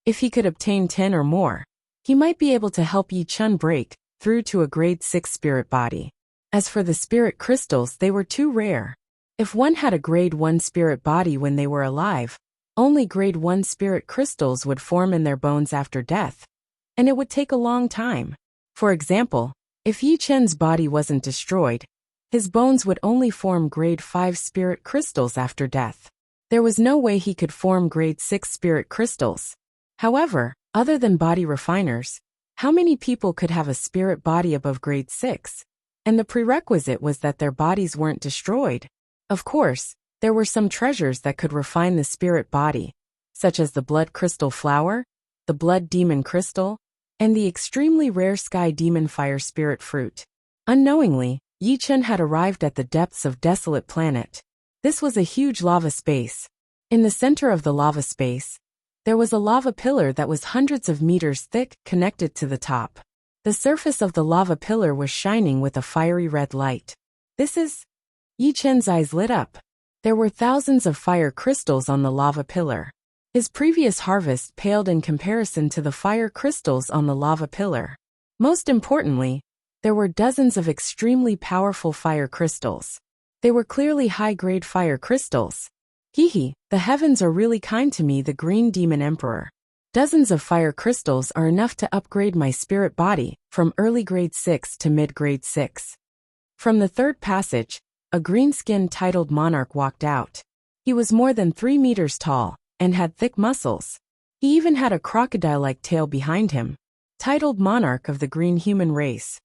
A: If he could obtain 10 or more, he might be able to help Yi Chen break through to a grade 6 spirit body. As for the spirit crystals, they were too rare. If one had a grade 1 spirit body when they were alive, only grade 1 spirit crystals would form in their bones after death, and it would take a long time. For example, if Yi Chen's body wasn't destroyed, his bones would only form grade 5 spirit crystals after death. There was no way he could form grade 6 spirit crystals. However, other than body refiners, how many people could have a spirit body above grade 6? And the prerequisite was that their bodies weren't destroyed. Of course, there were some treasures that could refine the spirit body, such as the blood crystal flower, the blood demon crystal, and the extremely rare sky demon fire spirit fruit. Unknowingly, Yi Chen had arrived at the depths of desolate planet. This was a huge lava space. In the center of the lava space, there was a lava pillar that was hundreds of meters thick, connected to the top. The surface of the lava pillar was shining with a fiery red light. This is... Yi Chen's eyes lit up. There were thousands of fire crystals on the lava pillar. His previous harvest paled in comparison to the fire crystals on the lava pillar. Most importantly, there were dozens of extremely powerful fire crystals. They were clearly high-grade fire crystals. Hehe, the heavens are really kind to me, the Green Demon Emperor. Dozens of fire crystals are enough to upgrade my spirit body from early grade 6 to mid-grade 6. From the third passage, a green-skinned titled monarch walked out. He was more than 3 meters tall, and had thick muscles. He even had a crocodile-like tail behind him. Titled monarch of the green human race.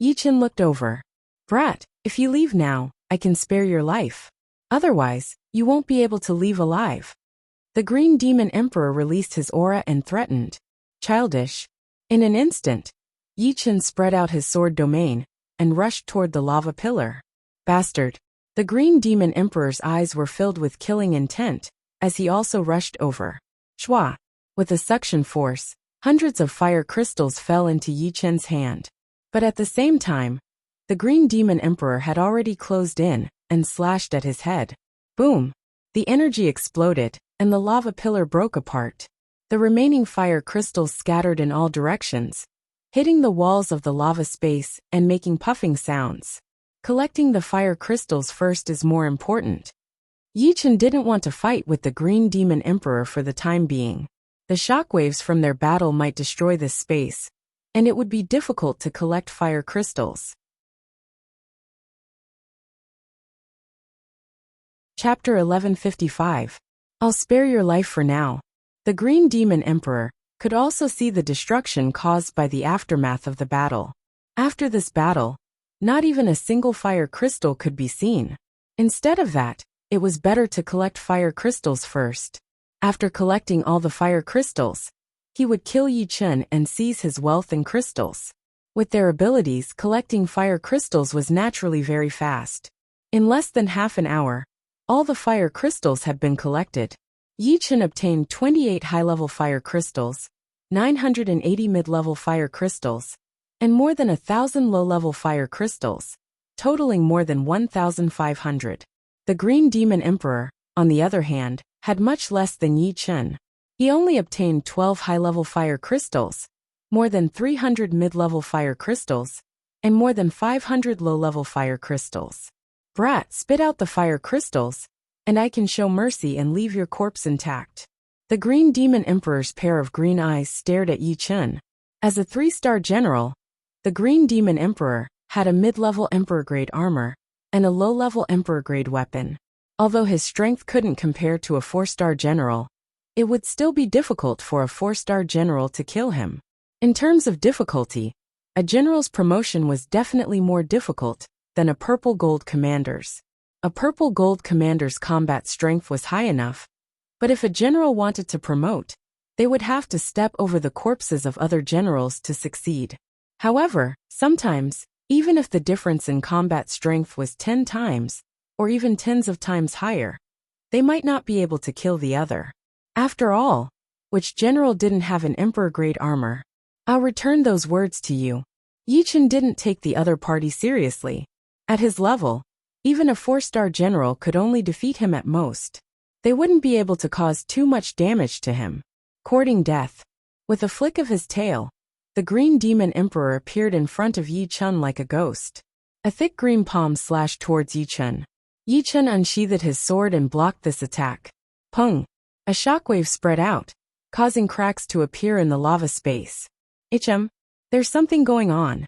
A: Yichen looked over. Brat, if you leave now, I can spare your life. Otherwise, you won't be able to leave alive. The green demon emperor released his aura and threatened. Childish. In an instant, Yichen spread out his sword domain and rushed toward the lava pillar. Bastard. The green demon emperor's eyes were filled with killing intent, as he also rushed over. Shwa. With a suction force, hundreds of fire crystals fell into Yichen's hand. But at the same time, the green demon emperor had already closed in and slashed at his head. Boom! The energy exploded, and the lava pillar broke apart. The remaining fire crystals scattered in all directions, hitting the walls of the lava space and making puffing sounds. Collecting the fire crystals first is more important. Yichen didn't want to fight with the green demon emperor for the time being. The shockwaves from their battle might destroy this space, and it would be difficult to collect fire crystals. Chapter 1155. I'll spare your life for now. The green demon emperor could also see the destruction caused by the aftermath of the battle. After this battle, not even a single fire crystal could be seen. Instead of that, it was better to collect fire crystals first. After collecting all the fire crystals, he would kill Yichen and seize his wealth and crystals. With their abilities, collecting fire crystals was naturally very fast. In less than half an hour, all the fire crystals had been collected. Yichen obtained 28 high-level fire crystals, 980 mid-level fire crystals, and more than 1,000 low-level fire crystals, totaling more than 1,500. The Green Demon Emperor, on the other hand, had much less than Yichen. He only obtained 12 high-level fire crystals, more than 300 mid-level fire crystals, and more than 500 low-level fire crystals. Brat, spit out the fire crystals, and I can show mercy and leave your corpse intact. The Green Demon Emperor's pair of green eyes stared at Yichen. As a 3-star general, the Green Demon Emperor had a mid-level Emperor-grade armor and a low-level Emperor-grade weapon. Although his strength couldn't compare to a 4-star general, it would still be difficult for a 4-star general to kill him. In terms of difficulty, a general's promotion was definitely more difficult than a purple gold commander's. A purple gold commander's combat strength was high enough, but if a general wanted to promote, they would have to step over the corpses of other generals to succeed. However, sometimes, even if the difference in combat strength was 10 times, or even tens of times higher, they might not be able to kill the other. After all, which general didn't have an Emperor-grade armor? I'll return those words to you. Yichen didn't take the other party seriously. At his level, even a 4-star general could only defeat him at most. They wouldn't be able to cause too much damage to him. Courting death. With a flick of his tail, the Green Demon Emperor appeared in front of Yichen like a ghost. A thick green palm slashed towards Yichen. Yichen unsheathed his sword and blocked this attack. Pung! A shockwave spread out, causing cracks to appear in the lava space. Ichem, there's something going on.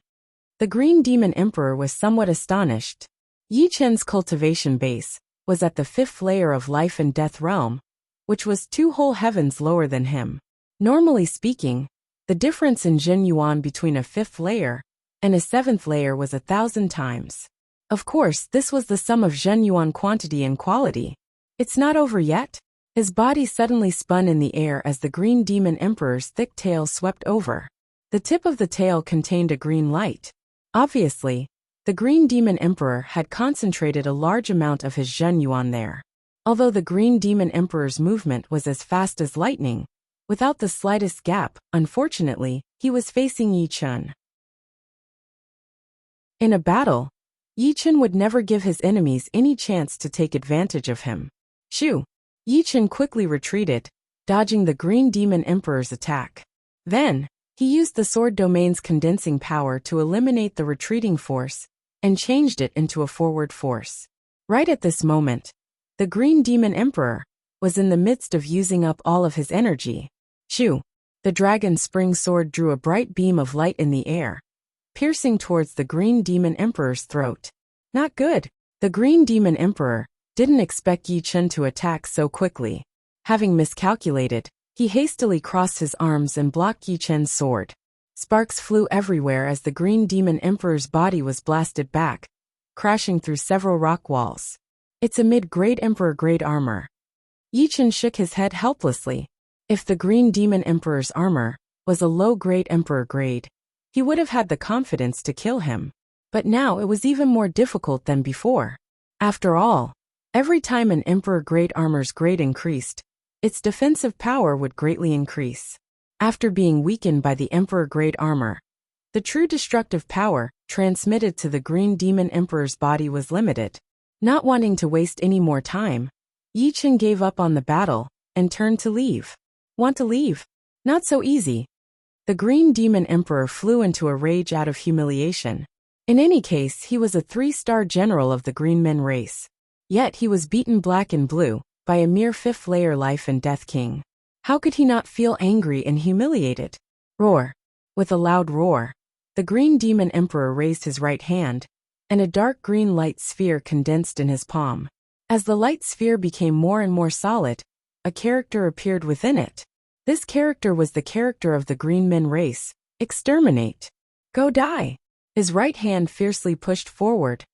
A: The Green Demon Emperor was somewhat astonished. Yichen's cultivation base was at the 5th layer of life and death realm, which was 2 whole heavens lower than him. Normally speaking, the difference in Zhen Yuan between a 5th layer and a 7th layer was 1,000 times. Of course, this was the sum of Zhen Yuan quantity and quality. It's not over yet. His body suddenly spun in the air as the Green Demon Emperor's thick tail swept over. The tip of the tail contained a green light. Obviously, the Green Demon Emperor had concentrated a large amount of his Zhen Yuan there. Although the Green Demon Emperor's movement was as fast as lightning, without the slightest gap, unfortunately, he was facing Yichen. In a battle, Yichen would never give his enemies any chance to take advantage of him. Shoo! Yichen quickly retreated, dodging the Green Demon Emperor's attack. Then, he used the sword domain's condensing power to eliminate the retreating force and changed it into a forward force. Right at this moment, the Green Demon Emperor was in the midst of using up all of his energy. Shoo! The dragon spring sword drew a bright beam of light in the air, piercing towards the Green Demon Emperor's throat. Not good. The Green Demon Emperor didn't expect Yi Chen to attack so quickly. Having miscalculated, he hastily crossed his arms and blocked Yi Chen's sword. Sparks flew everywhere as the Green Demon Emperor's body was blasted back, crashing through several rock walls. It's a mid-grade Emperor grade armor. Yi Chen shook his head helplessly. If the Green Demon Emperor's armor was a low-grade Emperor grade, he would have had the confidence to kill him. But now it was even more difficult than before. After all, every time an Emperor grade armor's grade increased, its defensive power would greatly increase. After being weakened by the Emperor grade armor, the true destructive power transmitted to the Green Demon Emperor's body was limited. Not wanting to waste any more time, Yi Chen gave up on the battle and turned to leave. Want to leave? Not so easy. The Green Demon Emperor flew into a rage out of humiliation. In any case, he was a 3-star general of the Green Men race. Yet he was beaten black and blue by a mere 5th-layer life and death king. How could he not feel angry and humiliated? Roar. With a loud roar, the Green Demon Emperor raised his right hand, and a dark green light sphere condensed in his palm. As the light sphere became more and more solid, a character appeared within it. This character was the character of the Green Men race. Exterminate. Go die. His right hand fiercely pushed forward,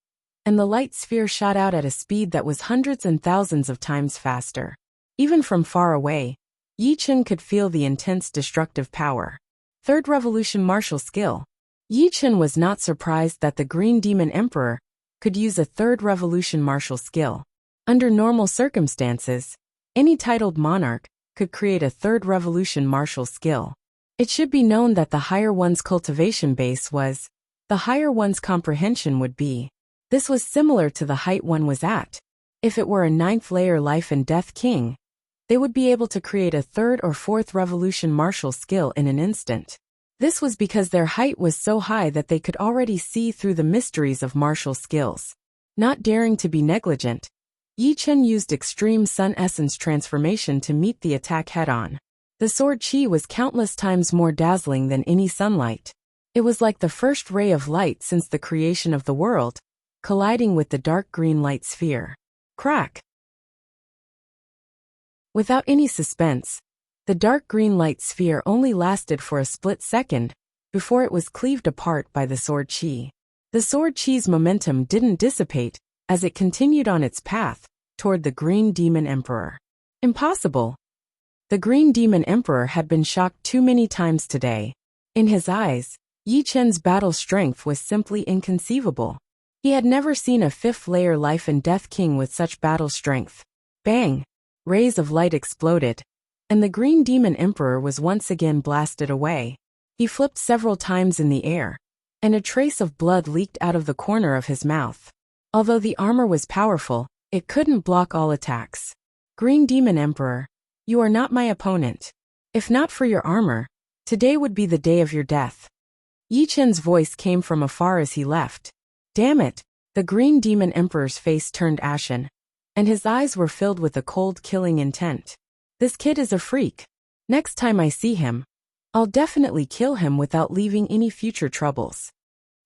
A: and the light sphere shot out at a speed that was hundreds and thousands of times faster. Even from far away, Yi Chen could feel the intense destructive power. Third Revolution Martial Skill. Yi Chen was not surprised that the Green Demon Emperor could use a Third Revolution Martial Skill. Under normal circumstances, any titled monarch could create a Third Revolution Martial Skill. It should be known that the higher one's cultivation base was, the higher one's comprehension would be. This was similar to the height one was at. If it were a 9th-layer life and death king, they would be able to create a 3rd or 4th revolution martial skill in an instant. This was because their height was so high that they could already see through the mysteries of martial skills. Not daring to be negligent, Yi Chen used extreme sun essence transformation to meet the attack head-on. The sword chi was countless times more dazzling than any sunlight. It was like the first ray of light since the creation of the world, colliding with the dark green light sphere. Crack! Without any suspense, the dark green light sphere only lasted for a split second before it was cleaved apart by the sword chi. The sword chi's momentum didn't dissipate as it continued on its path toward the Green Demon Emperor. Impossible! The Green Demon Emperor had been shocked too many times today. In his eyes, Yi Chen's battle strength was simply inconceivable. He had never seen a 5th-layer life and death king with such battle strength. Bang! Rays of light exploded, and the Green Demon Emperor was once again blasted away. He flipped several times in the air, and a trace of blood leaked out of the corner of his mouth. Although the armor was powerful, it couldn't block all attacks. Green Demon Emperor, you are not my opponent. If not for your armor, today would be the day of your death. Yi Chen's voice came from afar as he left. Damn it! The Green Demon Emperor's face turned ashen, and his eyes were filled with a cold killing intent. This kid is a freak. Next time I see him, I'll definitely kill him without leaving any future troubles.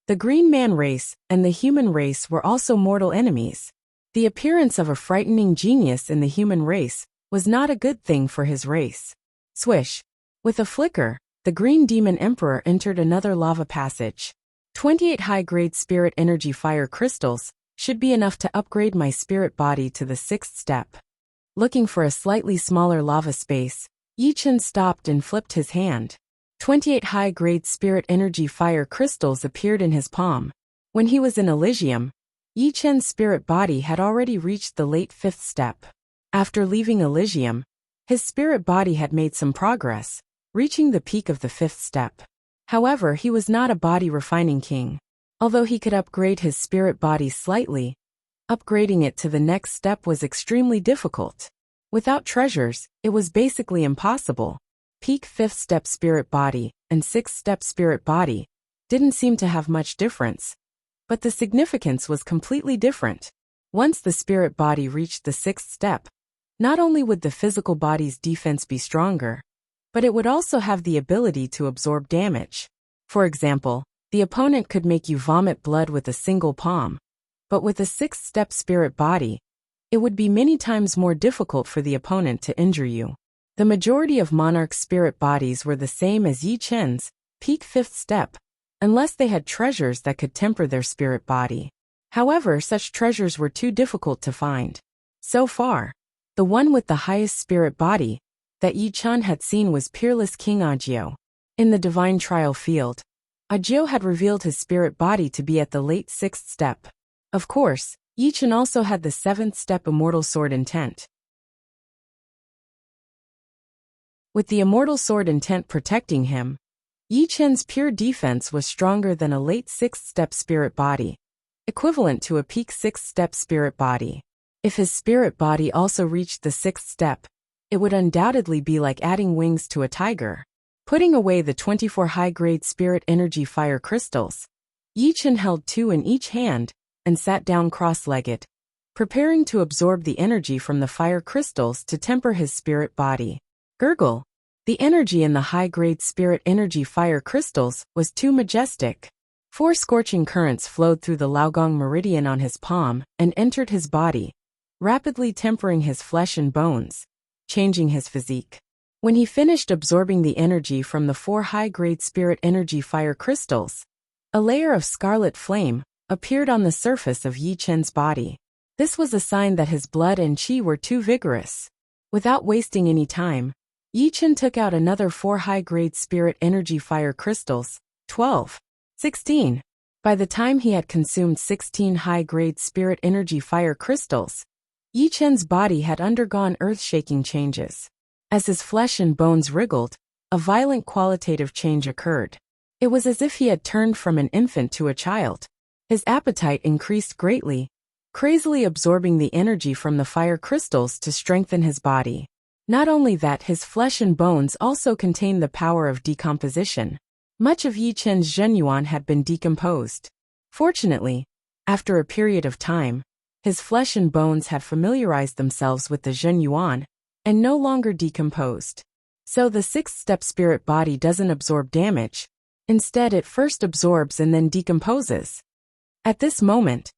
A: The Green Man race and the human race were also mortal enemies. The appearance of a frightening genius in the human race was not a good thing for his race. Swish! With a flicker, the Green Demon Emperor entered another lava passage. 28 high-grade spirit energy fire crystals should be enough to upgrade my spirit body to the 6th step. Looking for a slightly smaller lava space, Yi Chen stopped and flipped his hand. 28 high-grade spirit energy fire crystals appeared in his palm. When he was in Elysium, Yi Chen's spirit body had already reached the late 5th step. After leaving Elysium, his spirit body had made some progress, reaching the peak of the 5th step. However, he was not a body refining king. Although he could upgrade his spirit body slightly, upgrading it to the next step was extremely difficult. Without treasures, it was basically impossible. Peak 5th step spirit body and 6th step spirit body didn't seem to have much difference, but the significance was completely different. Once the spirit body reached the 6th step, not only would the physical body's defense be stronger, but it would also have the ability to absorb damage. For example, the opponent could make you vomit blood with a single palm, But with a sixth-step spirit body, it would be many times more difficult for the opponent to injure you. The majority of monarchs' spirit bodies were the same as Yi Chen's peak fifth step, unless they had treasures that could temper their spirit body. However, such treasures were too difficult to find. So far, the one with the highest spirit body that Yi Chen had seen was peerless King Ajiu. In the divine trial field, Ajiu had revealed his spirit body to be at the late sixth step. Of course, Yi Chen also had the seventh step immortal sword intent. With the immortal sword intent protecting him, Yi Chen's pure defense was stronger than a late sixth step spirit body, equivalent to a peak sixth step spirit body. If his spirit body also reached the sixth step, it would undoubtedly be like adding wings to a tiger. Putting away the 24 high-grade spirit energy fire crystals, Yi Chen held 2 in each hand and sat down cross-legged, preparing to absorb the energy from the fire crystals to temper his spirit body. Gurgle. The energy in the high-grade spirit energy fire crystals was too majestic. 4 scorching currents flowed through the Laogong meridian on his palm and entered his body, rapidly tempering his flesh and bones, changing his physique. When he finished absorbing the energy from the 4 high-grade spirit energy fire crystals, a layer of scarlet flame appeared on the surface of Yi Chen's body. This was a sign that his blood and qi were too vigorous. Without wasting any time, Yi Chen took out another 4 high-grade spirit energy fire crystals, 12, 16. By the time he had consumed 16 high-grade spirit energy fire crystals, Yi Chen's body had undergone earth-shaking changes. As his flesh and bones wriggled, a violent qualitative change occurred. It was as if he had turned from an infant to a child. His appetite increased greatly, crazily absorbing the energy from the fire crystals to strengthen his body. Not only that, his flesh and bones also contained the power of decomposition. Much of Yi Chen's Zhenyuan had been decomposed. Fortunately, after a period of time, his flesh and bones had familiarized themselves with the Zhenyuan and no longer decomposed. So the sixth-step spirit body doesn't absorb damage. Instead, it first absorbs and then decomposes. At this moment,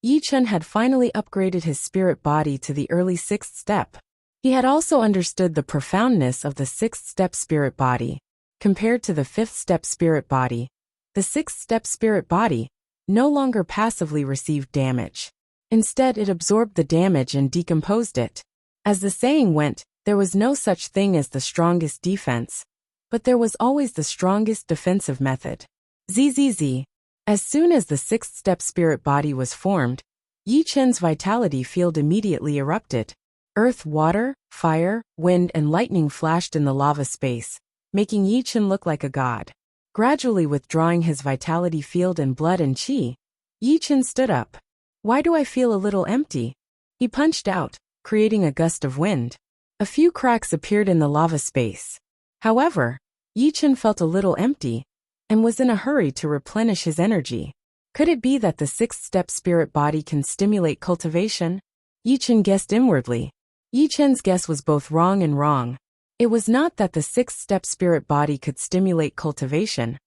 A: Yi Chen had finally upgraded his spirit body to the early sixth step. He had also understood the profoundness of the sixth-step spirit body. Compared to the fifth-step spirit body, the sixth-step spirit body no longer passively received damage. Instead, it absorbed the damage and decomposed it. As the saying went, there was no such thing as the strongest defense, but there was always the strongest defensive method. ZZZ. As soon as the sixth-step spirit body was formed, Yi Chen's vitality field immediately erupted. Earth, water, fire, wind, and lightning flashed in the lava space, making Yi Chen look like a god. Gradually withdrawing his vitality field and blood and qi, Yi Chen stood up. Why do I feel a little empty? He punched out, creating a gust of wind. A few cracks appeared in the lava space. However, Yi Chen felt a little empty and was in a hurry to replenish his energy. Could it be that the sixth-step spirit body can stimulate cultivation? Yi Chen guessed inwardly. Yi Chen's guess was both wrong and wrong. It was not that the sixth-step spirit body could stimulate cultivation,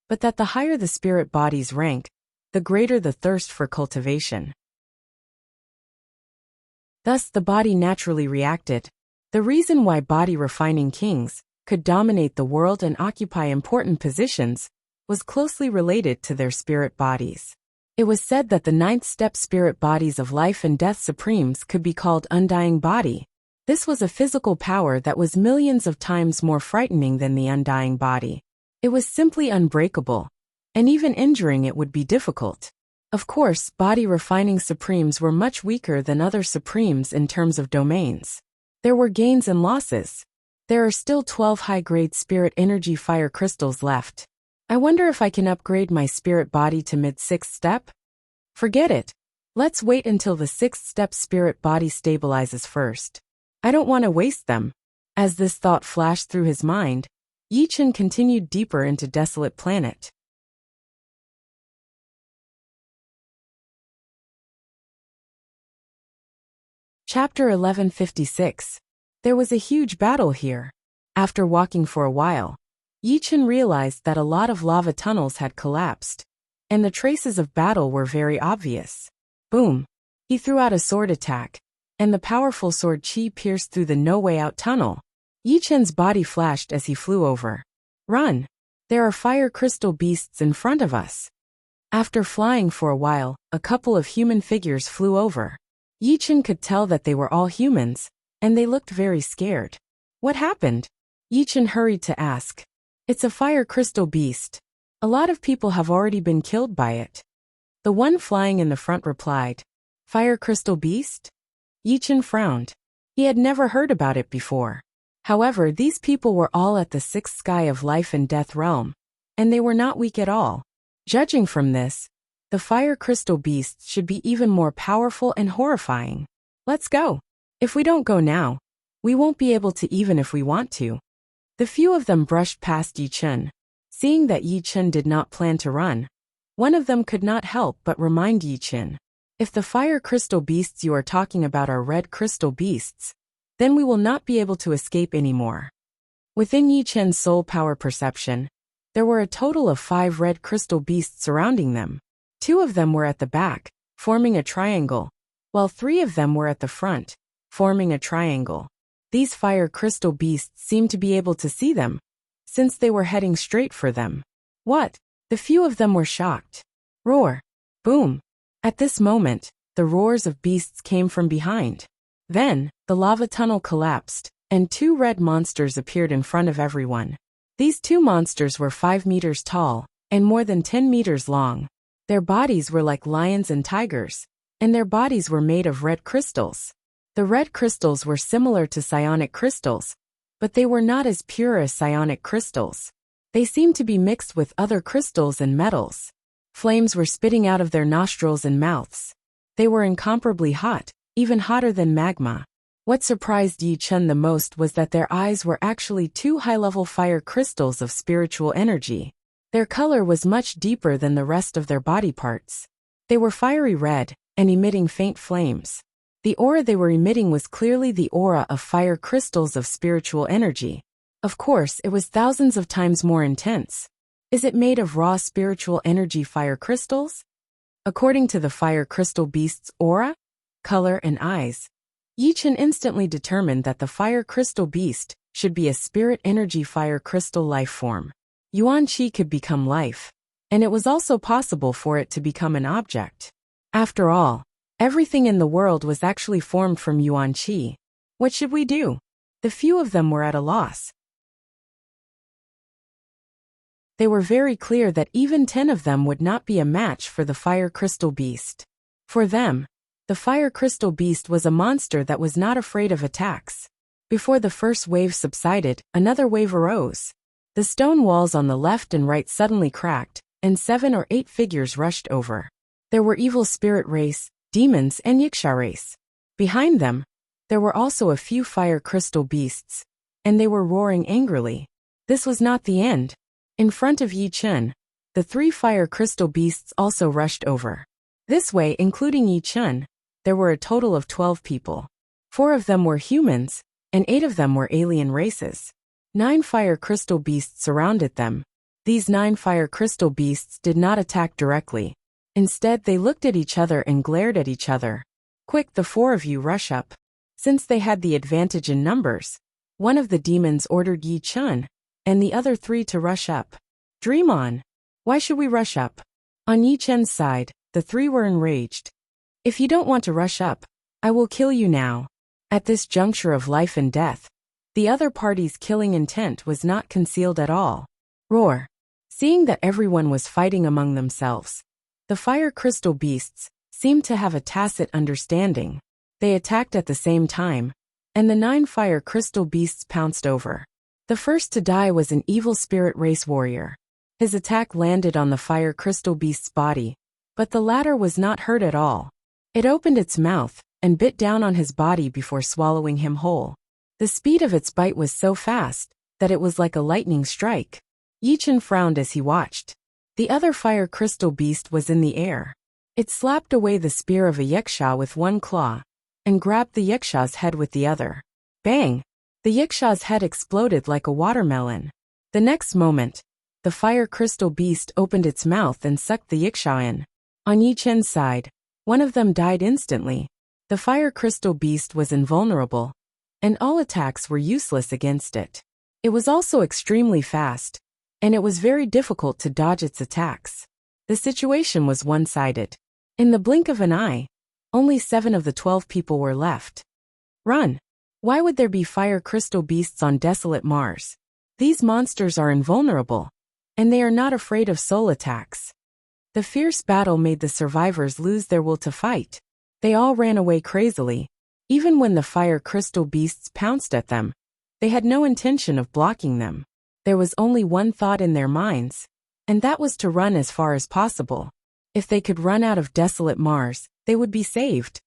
A: but that the higher the spirit body's rank, the greater the thirst for cultivation. Thus, the body naturally reacted. The reason why body-refining kings could dominate the world and occupy important positions was closely related to their spirit bodies. It was said that the ninth-step spirit bodies of life and death supremes could be called undying body. This was a physical power that was millions of times more frightening than the undying body. It was simply unbreakable, and even injuring it would be difficult. Of course, body-refining supremes were much weaker than other supremes in terms of domains. There were gains and losses. There are still 12 high-grade spirit energy fire crystals left. I wonder if I can upgrade my spirit body to mid-sixth step? Forget it. Let's wait until the sixth-step spirit body stabilizes first. I don't want to waste them. As this thought flashed through his mind, Yi Chen continued deeper into Desolate Planet. Chapter 1156. There was a huge battle here. After walking for a while, Yi Chen realized that a lot of lava tunnels had collapsed, and the traces of battle were very obvious. Boom! He threw out a sword attack, and the powerful sword chi pierced through the no-way-out tunnel. Yi Chen's body flashed as he flew over. Run! There are fire crystal beasts in front of us. After flying for a while, a couple of human figures flew over. Yi Chen could tell that they were all humans, and they looked very scared. What happened? Yi Chen hurried to ask. It's a fire crystal beast. A lot of people have already been killed by it. The one flying in the front replied. Fire crystal beast? Yi Chen frowned. He had never heard about it before. However, these people were all at the sixth sky of life and death realm, and they were not weak at all. Judging from this, the fire crystal beasts should be even more powerful and horrifying. Let's go. If we don't go now, we won't be able to even if we want to. The few of them brushed past Yi Chen. Seeing that Yi Chen did not plan to run, one of them could not help but remind Yi Chen. If the fire crystal beasts you are talking about are red crystal beasts, then we will not be able to escape anymore. Within Yi Chen's soul power perception, there were a total of 5 red crystal beasts surrounding them. 2 of them were at the back, forming a triangle, while 3 of them were at the front, forming a triangle. These fire crystal beasts seemed to be able to see them, since they were heading straight for them. What? The few of them were shocked. Roar! Boom! At this moment, the roars of beasts came from behind. Then, the lava tunnel collapsed, and 2 red monsters appeared in front of everyone. These 2 monsters were 5 meters tall, and more than 10 meters long. Their bodies were like lions and tigers, and their bodies were made of red crystals. The red crystals were similar to psionic crystals, but they were not as pure as psionic crystals. They seemed to be mixed with other crystals and metals. Flames were spitting out of their nostrils and mouths. They were incomparably hot, even hotter than magma. What surprised Yi Chen the most was that their eyes were actually 2 high-level fire crystals of spiritual energy. Their color was much deeper than the rest of their body parts. They were fiery red, and emitting faint flames. The aura they were emitting was clearly the aura of fire crystals of spiritual energy. Of course, it was thousands of times more intense. Is it made of raw spiritual energy fire crystals? According to the fire crystal beast's aura, color, and eyes, Yi Chen instantly determined that the fire crystal beast should be a spirit energy fire crystal life form. Yuan Qi could become life, and it was also possible for it to become an object. After all, everything in the world was actually formed from Yuan Qi. What should we do? The few of them were at a loss. They were very clear that even 10 of them would not be a match for the fire crystal beast. For them, the fire crystal beast was a monster that was not afraid of attacks. Before the first wave subsided, another wave arose. The stone walls on the left and right suddenly cracked, and 7 or 8 figures rushed over. There were evil spirit race, demons, and Yiksha race. Behind them, there were also a few fire crystal beasts, and they were roaring angrily. This was not the end. In front of Yi Chen, the 3 fire crystal beasts also rushed over. This way, including Yi Chen, there were a total of 12 people. 4 of them were humans, and 8 of them were alien races. 9 fire crystal beasts surrounded them. These 9 fire crystal beasts did not attack directly. Instead, they looked at each other and glared at each other. Quick, the 4 of you rush up. Since they had the advantage in numbers, one of the demons ordered Yi Chen, and the other 3 to rush up. Dream on! Why should we rush up? On Yi Chen's side, the 3 were enraged. If you don't want to rush up, I will kill you now. At this juncture of life and death, the other party's killing intent was not concealed at all. Roar! Seeing that everyone was fighting among themselves, the fire crystal beasts seemed to have a tacit understanding. They attacked at the same time, and the 9 fire crystal beasts pounced over. The first to die was an evil spirit race warrior. His attack landed on the fire crystal beast's body, but the latter was not hurt at all. It opened its mouth and bit down on his body before swallowing him whole. The speed of its bite was so fast that it was like a lightning strike. Yi Chen frowned as he watched. The other fire crystal beast was in the air. It slapped away the spear of a Yiksha with one claw, and grabbed the Yiksha's head with the other. Bang! The Yiksha's head exploded like a watermelon. The next moment, the fire crystal beast opened its mouth and sucked the Yiksha in. On Yi Chen's side, One of them died instantly. The fire crystal beast was invulnerable, and all attacks were useless against it. It was also extremely fast, and it was very difficult to dodge its attacks. The situation was one-sided. In the blink of an eye, only 7 of the 12 people were left. Run! Why would there be fire crystal beasts on desolate Mars? These monsters are invulnerable, and they are not afraid of soul attacks. The fierce battle made the survivors lose their will to fight. They all ran away crazily. Even when the fire crystal beasts pounced at them, they had no intention of blocking them. There was only one thought in their minds, and that was to run as far as possible. If they could run out of desolate Mars, they would be saved.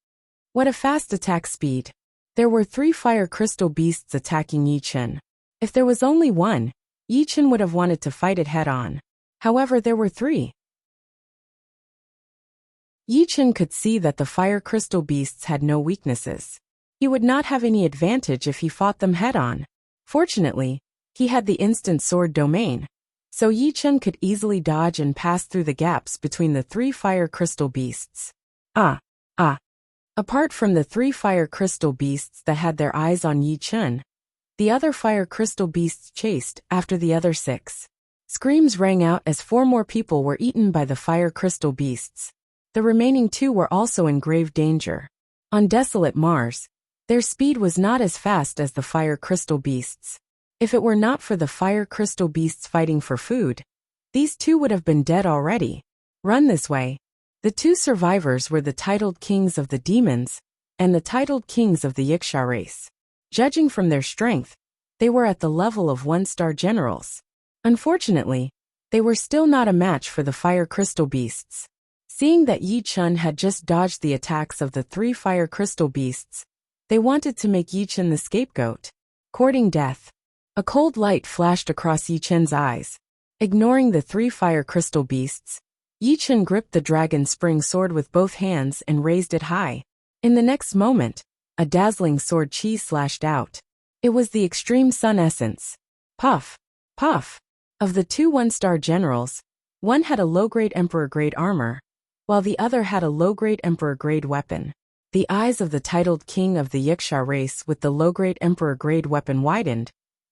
A: What a fast attack speed! There were 3 fire crystal beasts attacking Yichen. If there was only one, Yichen would have wanted to fight it head-on. However, there were 3. Yichen could see that the fire crystal beasts had no weaknesses. He would not have any advantage if he fought them head-on. Fortunately, he had the instant sword domain, so Yichen could easily dodge and pass through the gaps between the 3 fire crystal beasts. Apart from the 3 fire crystal beasts that had their eyes on Yichen, the other fire crystal beasts chased after the other 6. Screams rang out as 4 more people were eaten by the fire crystal beasts. The remaining 2 were also in grave danger. On desolate Mars, their speed was not as fast as the fire crystal beasts. If it were not for the fire crystal beasts fighting for food, these 2 would have been dead already. Run this way. The 2 survivors were the titled kings of the demons and the titled kings of the Wuxia race. Judging from their strength, they were at the level of 1-star generals. Unfortunately, they were still not a match for the fire crystal beasts. Seeing that Yichen had just dodged the attacks of the 3 fire crystal beasts, they wanted to make Yichen the scapegoat. Courting death. A cold light flashed across Yichen's eyes. Ignoring the 3 fire crystal beasts, Yichen gripped the dragon spring sword with both hands and raised it high. In the next moment, a dazzling sword chi slashed out. It was the extreme sun essence. Puff! Puff! Of the 2 1-star generals, one had a low-grade emperor-grade armor, while the other had a low-grade emperor-grade weapon. The eyes of the titled king of the Wuxia race with the low-grade emperor-grade weapon widened,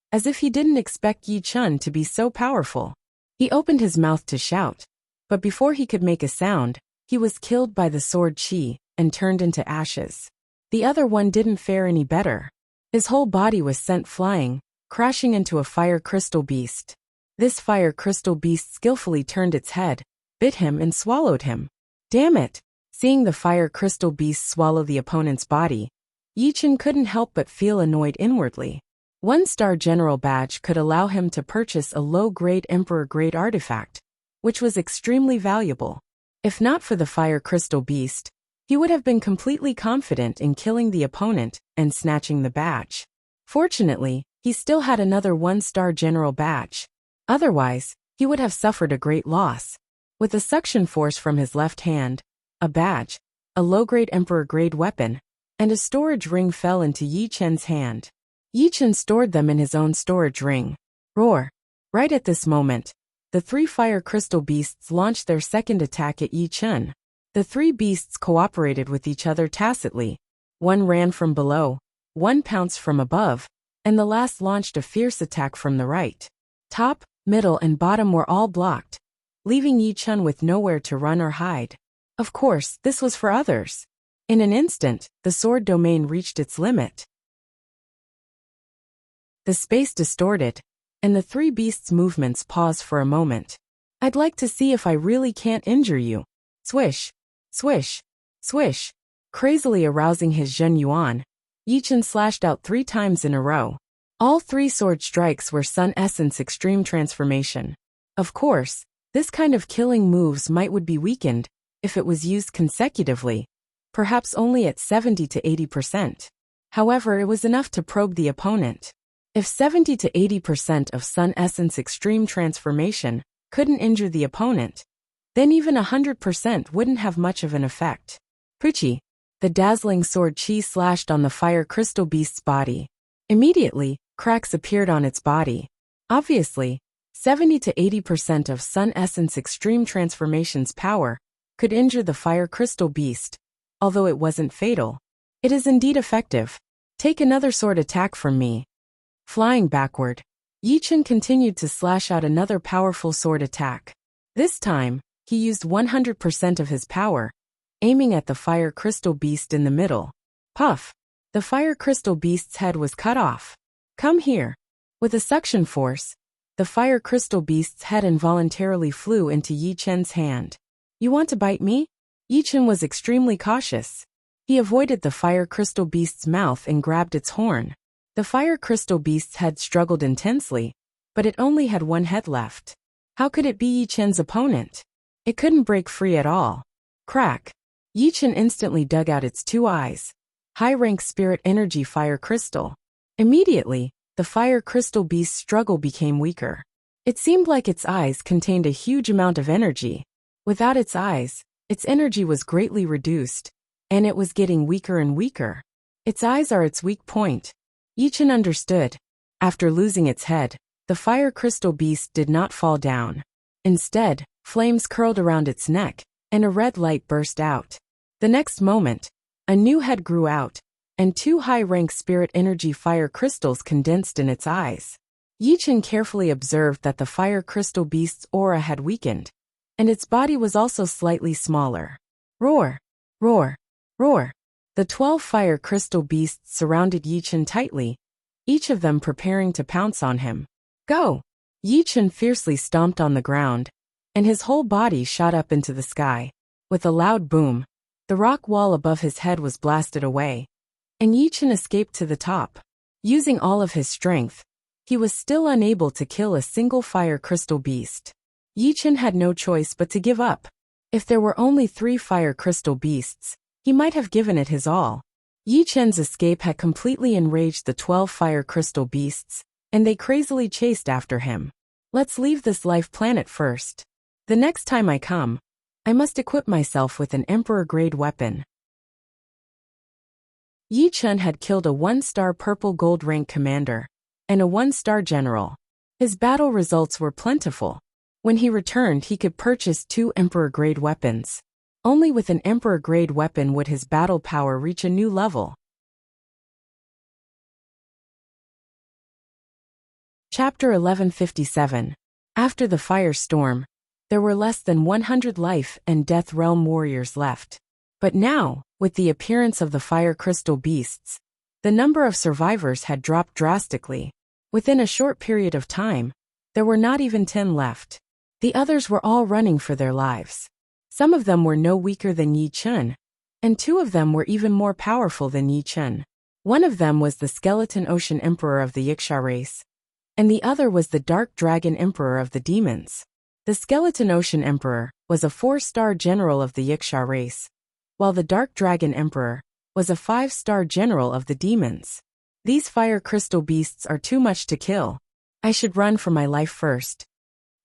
A: as if he didn't expect Yichen to be so powerful. He opened his mouth to shout, but before he could make a sound, he was killed by the sword chi and turned into ashes. The other one didn't fare any better. His whole body was sent flying, crashing into a fire crystal beast. This fire crystal beast skillfully turned its head, bit him and swallowed him. Damn it! Seeing the fire crystal beast swallow the opponent's body, Yichen couldn't help but feel annoyed inwardly. 1-star general badge could allow him to purchase a low-grade emperor-grade artifact, which was extremely valuable. If not for the fire crystal beast, he would have been completely confident in killing the opponent and snatching the badge. Fortunately, he still had another 1-star general badge. Otherwise, he would have suffered a great loss. With a suction force from his left hand, a badge, a low-grade emperor-grade weapon, and a storage ring fell into Yichen's hand. Yichen stored them in his own storage ring. Roar! Right at this moment, the 3 fire crystal beasts launched their second attack at Yichen. The 3 beasts cooperated with each other tacitly. One ran from below, one pounced from above, and the last launched a fierce attack from the right. Top, middle and bottom were all blocked, leaving Yichen with nowhere to run or hide. Of course, this was for others. In an instant, the sword domain reached its limit. The space distorted, and the 3 beasts' movements paused for a moment. I'd like to see if I really can't injure you. Swish! Swish! Swish! Crazily arousing his Zhen Yuan, Yichen slashed out 3 times in a row. All 3 sword strikes were Sun Essence Extreme Transformation. Of course, this kind of killing moves would be weakened if it was used consecutively, perhaps only at 70 to 80%. However, it was enough to probe the opponent. If 70 to 80% of Sun Essence Extreme Transformation couldn't injure the opponent, then even 100% wouldn't have much of an effect. Puchi! The dazzling sword chi slashed on the fire crystal beast's body. Immediately, cracks appeared on its body. Obviously, 70 to 80% of Sun Essence Extreme Transformation's power could injure the fire crystal beast, although it wasn't fatal. It is indeed effective. Take another sword attack from me. Flying backward, Yichen continued to slash out another powerful sword attack. This time, he used 100% of his power, aiming at the fire crystal beast in the middle. Puff! The fire crystal beast's head was cut off. Come here. With a suction force, the fire crystal beast's head involuntarily flew into Yi Chen's hand. You want to bite me? Yi Chen was extremely cautious. He avoided the fire crystal beast's mouth and grabbed its horn. The fire crystal beast's head struggled intensely, but it only had one head left. How could it be Yi Chen's opponent? It couldn't break free at all. Crack! Yi Chen instantly dug out its two eyes. High-rank spirit energy fire crystal. Immediately, the fire crystal beast's struggle became weaker. It seemed like its eyes contained a huge amount of energy. Without its eyes, its energy was greatly reduced, and it was getting weaker and weaker. Its eyes are its weak point. Yi Chen understood. After losing its head, the fire crystal beast did not fall down. Instead, flames curled around its neck, and a red light burst out. The next moment, a new head grew out, and two high-rank spirit energy fire crystals condensed in its eyes. Yi Chen carefully observed that the fire crystal beast's aura had weakened, and its body was also slightly smaller. Roar! Roar! Roar! The 12 fire crystal beasts surrounded Yi Chen tightly, each of them preparing to pounce on him. Go! Yi Chen fiercely stomped on the ground, and his whole body shot up into the sky. With a loud boom, the rock wall above his head was blasted away, and Yi Chen escaped to the top. Using all of his strength, he was still unable to kill a single fire crystal beast. Yi Chen had no choice but to give up. If there were only 3 fire crystal beasts, he might have given it his all. Yi Chen's escape had completely enraged the 12 fire crystal beasts, and they crazily chased after him. Let's leave this life planet first. The next time I come, I must equip myself with an Emperor-grade weapon. Yi Chen had killed a 1-star purple gold rank commander and a 1-star general. His battle results were plentiful. When he returned, he could purchase 2 Emperor-grade weapons. Only with an Emperor-grade weapon would his battle power reach a new level. Chapter 1157. After the firestorm, there were less than 100 life and death realm warriors left. But now, with the appearance of the fire crystal beasts, the number of survivors had dropped drastically. Within a short period of time, there were not even 10 left. The others were all running for their lives. Some of them were no weaker than Yi Chen, and 2 of them were even more powerful than Yi Chen. One of them was the Skeleton Ocean Emperor of the Wuxia race, and the other was the Dark Dragon Emperor of the demons. The Skeleton Ocean Emperor was a 4-star general of the Wuxia race, while the Dark Dragon Emperor was a 5-star general of the demons. These fire crystal beasts are too much to kill. I should run for my life first.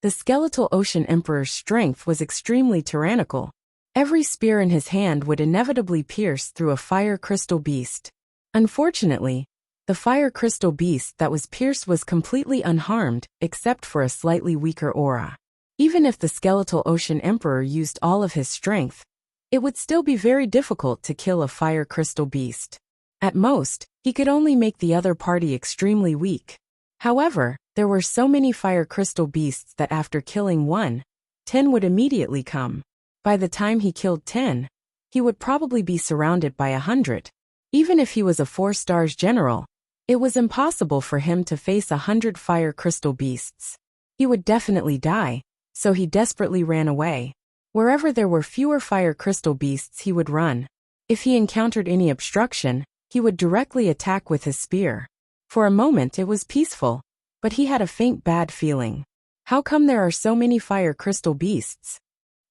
A: The Skeletal Ocean Emperor's strength was extremely tyrannical. Every spear in his hand would inevitably pierce through a fire crystal beast. Unfortunately, the fire crystal beast that was pierced was completely unharmed, except for a slightly weaker aura. Even if the Skeletal Ocean Emperor used all of his strength, it would still be very difficult to kill a fire crystal beast. At most, he could only make the other party extremely weak. However, there were so many fire crystal beasts that after killing one, 10 would immediately come. By the time he killed 10, he would probably be surrounded by 100. Even if he was a 4-star general, it was impossible for him to face 100 fire crystal beasts. He would definitely die, so he desperately ran away. Wherever there were fewer fire crystal beasts, he would run. If he encountered any obstruction, he would directly attack with his spear. For a moment it was peaceful, but he had a faint bad feeling. How come there are so many fire crystal beasts?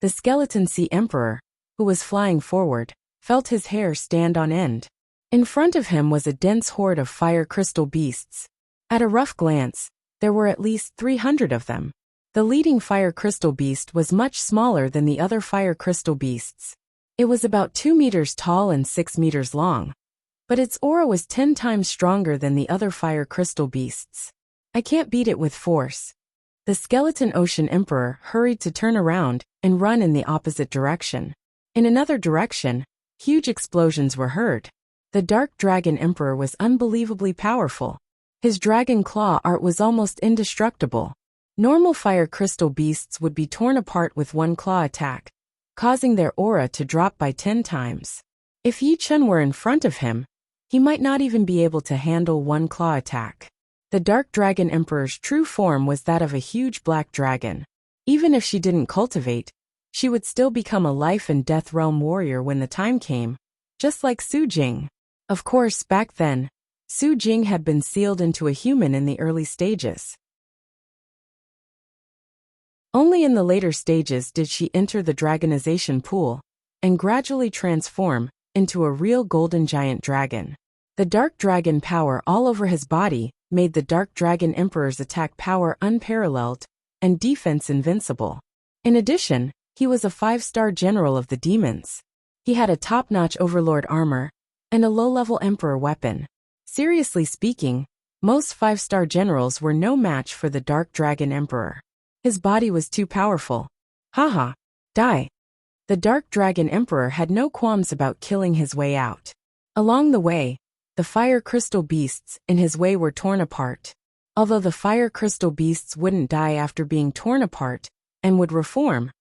A: The Skeleton Sea Emperor, who was flying forward, felt his hair stand on end. In front of him was a dense horde of fire crystal beasts. At a rough glance, there were at least 300 of them. The leading fire crystal beast was much smaller than the other fire crystal beasts. It was about 2 meters tall and 6 meters long. But its aura was 10 times stronger than the other fire crystal beasts. I can't beat it with force. The Skeleton Ocean Emperor hurried to turn around, and run in the opposite direction. In another direction, huge explosions were heard. The Dark Dragon Emperor was unbelievably powerful. His dragon claw art was almost indestructible. Normal fire crystal beasts would be torn apart with one claw attack, causing their aura to drop by 10 times. If Yi Chen were in front of him, he might not even be able to handle one claw attack. The Dark Dragon Emperor's true form was that of a huge black dragon. Even if she didn't cultivate, she would still become a life and death realm warrior when the time came, just like Su Jing. Of course, back then, Su Jing had been sealed into a human in the early stages. Only in the later stages did she enter the dragonization pool and gradually transform into a real golden giant dragon. The dark dragon power all over his body made the Dark Dragon Emperor's attack power unparalleled and defense invincible. In addition, he was a 5-star general of the demons. He had a top-notch overlord armor and a low-level emperor weapon. Seriously speaking, most 5-star generals were no match for the Dark Dragon Emperor. His body was too powerful. Haha. Die. The Dark Dragon Emperor had no qualms about killing his way out. Along the way, the fire crystal beasts in his way were torn apart. Although the fire crystal beasts wouldn't die after being torn apart and would reform,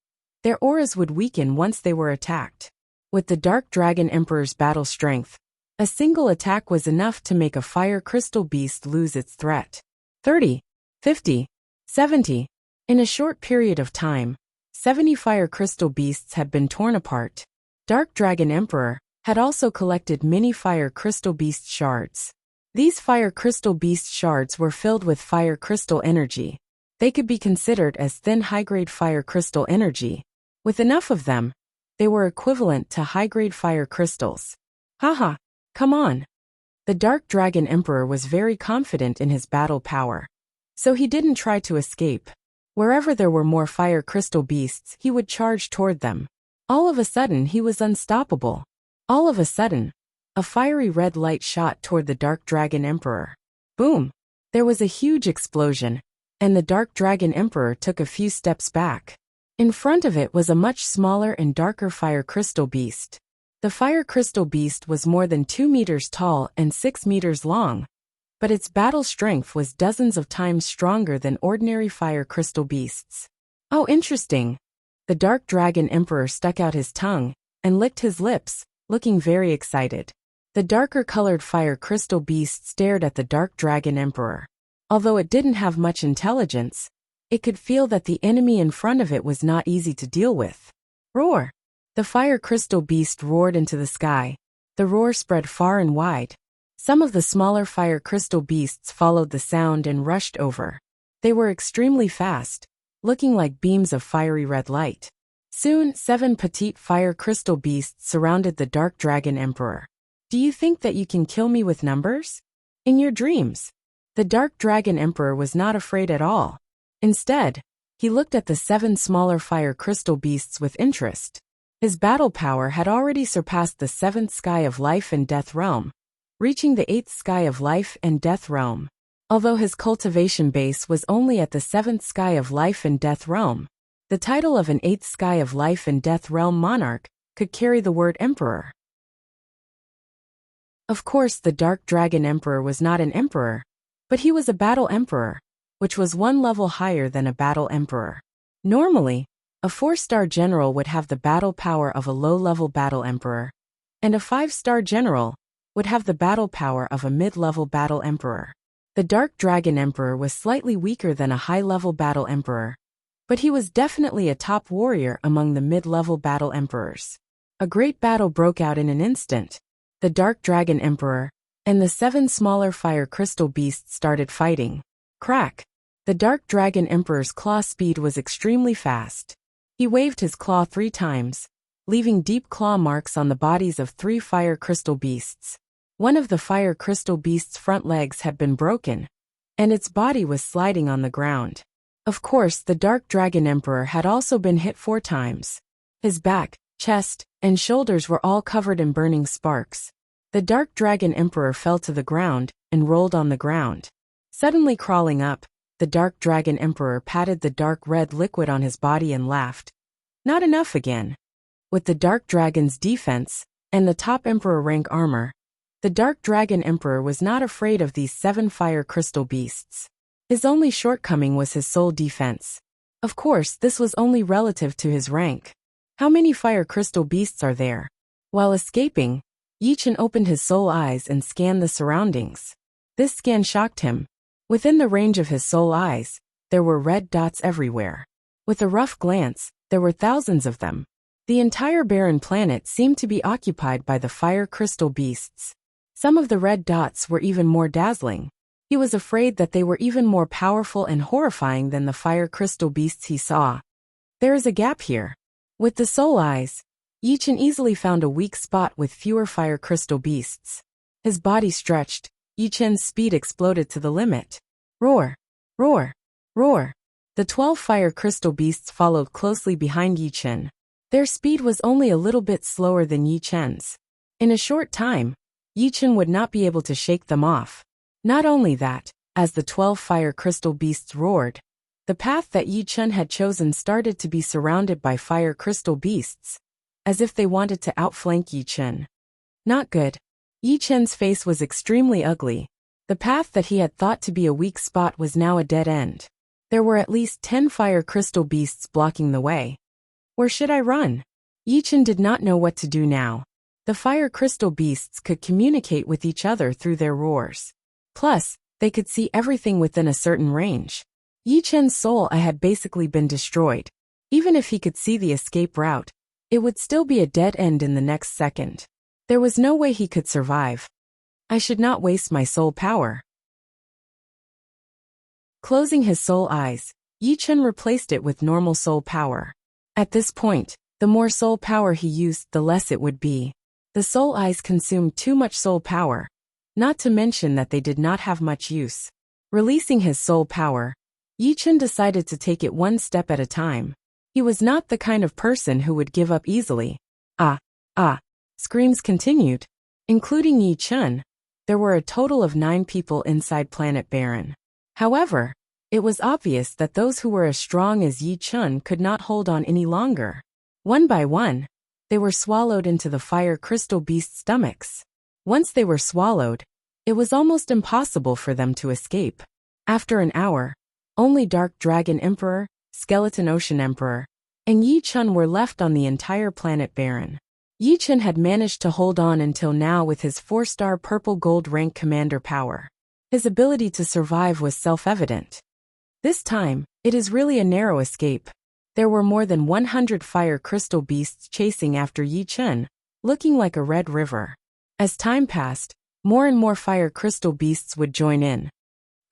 A: their auras would weaken once they were attacked. With the Dark Dragon Emperor's battle strength, a single attack was enough to make a fire crystal beast lose its threat. 30, 50, 70. In a short period of time, 70 fire crystal beasts had been torn apart. Dark Dragon Emperor had also collected many fire crystal beast shards. These fire crystal beast shards were filled with fire crystal energy. They could be considered as thin high-grade fire crystal energy. With enough of them, they were equivalent to high-grade fire crystals. Haha, come on. The Dark Dragon Emperor was very confident in his battle power, so he didn't try to escape. Wherever there were more fire crystal beasts, he would charge toward them. All of a sudden, he was unstoppable. All of a sudden, a fiery red light shot toward the Dark Dragon Emperor. Boom! There was a huge explosion, and the Dark Dragon Emperor took a few steps back. In front of it was a much smaller and darker fire crystal beast. The fire crystal beast was more than 2 meters tall and 6 meters long, but its battle strength was dozens of times stronger than ordinary fire crystal beasts. Oh, interesting. The Dark Dragon Emperor stuck out his tongue and licked his lips, looking very excited. The darker-colored fire crystal beast stared at the Dark Dragon Emperor. Although it didn't have much intelligence, it could feel that the enemy in front of it was not easy to deal with. Roar! The fire crystal beast roared into the sky. The roar spread far and wide. Some of the smaller fire crystal beasts followed the sound and rushed over. They were extremely fast, looking like beams of fiery red light. Soon, 7 petite fire crystal beasts surrounded the Dark Dragon Emperor. Do you think that you can kill me with numbers? In your dreams. The Dark Dragon Emperor was not afraid at all. Instead, he looked at the 7 smaller fire crystal beasts with interest. His battle power had already surpassed the 7th sky of life and death realm, reaching the 8th sky of life and death realm. Although his cultivation base was only at the 7th sky of life and death realm, the title of an 8th sky of life and death realm monarch could carry the word emperor. Of course, the Dark Dragon Emperor was not an emperor, but he was a battle emperor, which was 1 level higher than a battle emperor. Normally, a 4-star general would have the battle power of a low-level battle emperor, and a 5-star general would have the battle power of a mid-level battle emperor. The Dark Dragon Emperor was slightly weaker than a high-level battle emperor, but he was definitely a top warrior among the mid-level battle emperors. A great battle broke out in an instant. The Dark Dragon Emperor and the 7 smaller fire crystal beasts started fighting. Crack! The Dark Dragon Emperor's claw speed was extremely fast. He waved his claw 3 times, leaving deep claw marks on the bodies of 3 fire crystal beasts. One of the fire crystal beast's front legs had been broken, and its body was sliding on the ground. Of course, the Dark Dragon Emperor had also been hit 4 times. His back, chest, and shoulders were all covered in burning sparks. The Dark Dragon Emperor fell to the ground and rolled on the ground. Suddenly crawling up, the Dark Dragon Emperor patted the dark red liquid on his body and laughed. Not enough again. With the Dark Dragon's defense and the top Emperor rank armor, the Dark Dragon Emperor was not afraid of these 7 fire crystal beasts. His only shortcoming was his soul defense. Of course, this was only relative to his rank. How many fire crystal beasts are there? While escaping, Yi Chen opened his soul eyes and scanned the surroundings. This scan shocked him. Within the range of his soul eyes, there were red dots everywhere. With a rough glance, there were thousands of them. The entire barren planet seemed to be occupied by the fire crystal beasts. Some of the red dots were even more dazzling. He was afraid that they were even more powerful and horrifying than the fire crystal beasts he saw. There is a gap here. With the soul eyes, Yi Chen easily found a weak spot with fewer fire crystal beasts. His body stretched. Yi Chen's speed exploded to the limit. Roar! Roar! Roar! The 12 fire crystal beasts followed closely behind Yi Chen. Their speed was only a little bit slower than Yi Chen's. In a short time, Yi Chen would not be able to shake them off. Not only that, as the 12 fire crystal beasts roared, the path that Yi Chen had chosen started to be surrounded by fire crystal beasts, as if they wanted to outflank Yi Chen. Not good. Yi Chen's face was extremely ugly. The path that he had thought to be a weak spot was now a dead end. There were at least 10 fire crystal beasts blocking the way. Where should I run? Yi Chen did not know what to do now. The fire crystal beasts could communicate with each other through their roars. Plus, they could see everything within a certain range. Yi Chen's soul had basically been destroyed. Even if he could see the escape route, it would still be a dead end in the next second. There was no way he could survive. I should not waste my soul power. Closing his soul eyes, Yi Chen replaced it with normal soul power. At this point, the more soul power he used, the less it would be. The soul eyes consumed too much soul power, not to mention that they did not have much use. Releasing his soul power, Yi Chen decided to take it one step at a time. He was not the kind of person who would give up easily. Screams continued. Including Yi Chen, there were a total of 9 people inside Planet Baron. However, it was obvious that those who were as strong as Yi Chen could not hold on any longer. One by one, they were swallowed into the fire crystal beast stomachs. Once they were swallowed, it was almost impossible for them to escape. After an hour, only Dark Dragon Emperor, Skeleton Ocean Emperor, and Yi Chen were left on the entire Planet Baron. Yi Chen had managed to hold on until now with his 4-star purple gold rank commander power. His ability to survive was self-evident. This time, it is really a narrow escape. There were more than 100 fire crystal beasts chasing after Yi Chen, looking like a red river. As time passed, more and more fire crystal beasts would join in.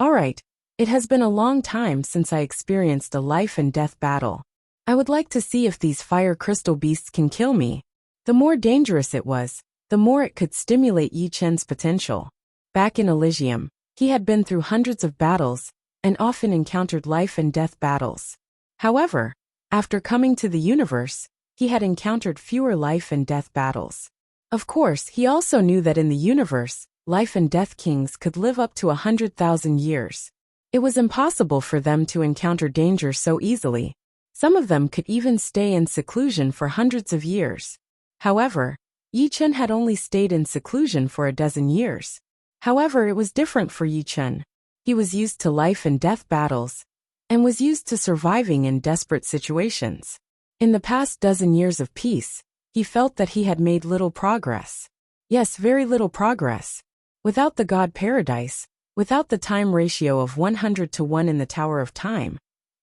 A: Alright, it has been a long time since I experienced a life and death battle. I would like to see if these fire crystal beasts can kill me. The more dangerous it was, the more it could stimulate Yi Chen's potential. Back in Elysium, he had been through hundreds of battles, and often encountered life and death battles. However, after coming to the universe, he had encountered fewer life and death battles. Of course, he also knew that in the universe, life and death kings could live up to 100,000 years. It was impossible for them to encounter danger so easily. Some of them could even stay in seclusion for hundreds of years. However, Yi Chen had only stayed in seclusion for a dozen years. However, it was different for Yi Chen. He was used to life and death battles, and was used to surviving in desperate situations. In the past dozen years of peace, he felt that he had made little progress. Yes, very little progress. Without the God Paradise, without the time ratio of 100:1 in the Tower of Time,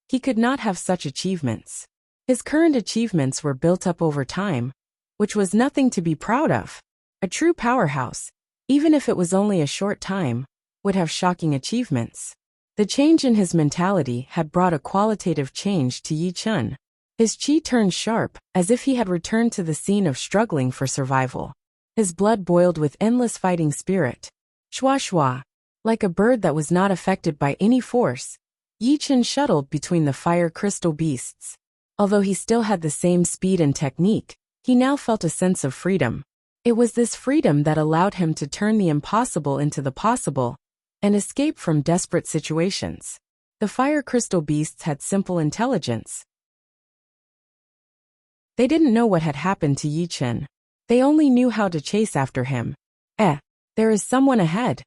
A: he could not have such achievements. His current achievements were built up over time, which was nothing to be proud of. A true powerhouse, even if it was only a short time, would have shocking achievements. The change in his mentality had brought a qualitative change to Yi Chen. His chi turned sharp, as if he had returned to the scene of struggling for survival. His blood boiled with endless fighting spirit. Shwa shwa. Like a bird that was not affected by any force, Yi Chen shuttled between the fire crystal beasts. Although he still had the same speed and technique, he now felt a sense of freedom. It was this freedom that allowed him to turn the impossible into the possible, and escape from desperate situations. The fire crystal beasts had simple intelligence. They didn't know what had happened to Yi Chen. They only knew how to chase after him. There is someone ahead.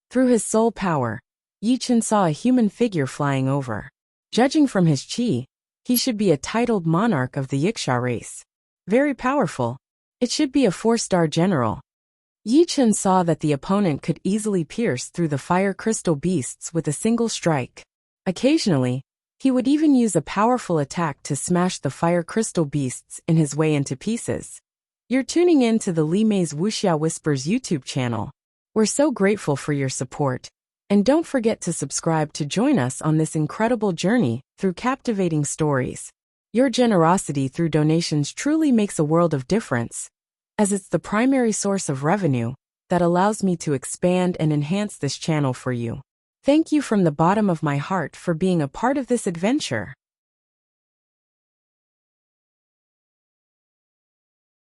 A: Through his soul power, Yi Chen saw a human figure flying over. Judging from his chi, he should be a titled monarch of the Yiksha race. Very powerful. It should be a 4-star general. Yi Chen saw that the opponent could easily pierce through the fire crystal beasts with a single strike. Occasionally, he would even use a powerful attack to smash the fire crystal beasts in his way into pieces. You're tuning in to the Li Mei's Wuxia Whispers YouTube channel. We're so grateful for your support. And don't forget to subscribe to join us on this incredible journey through captivating stories. Your generosity through donations truly makes a world of difference, as it's the primary source of revenue that allows me to expand and enhance this channel for you. Thank you from the bottom of my heart for being a part of this adventure.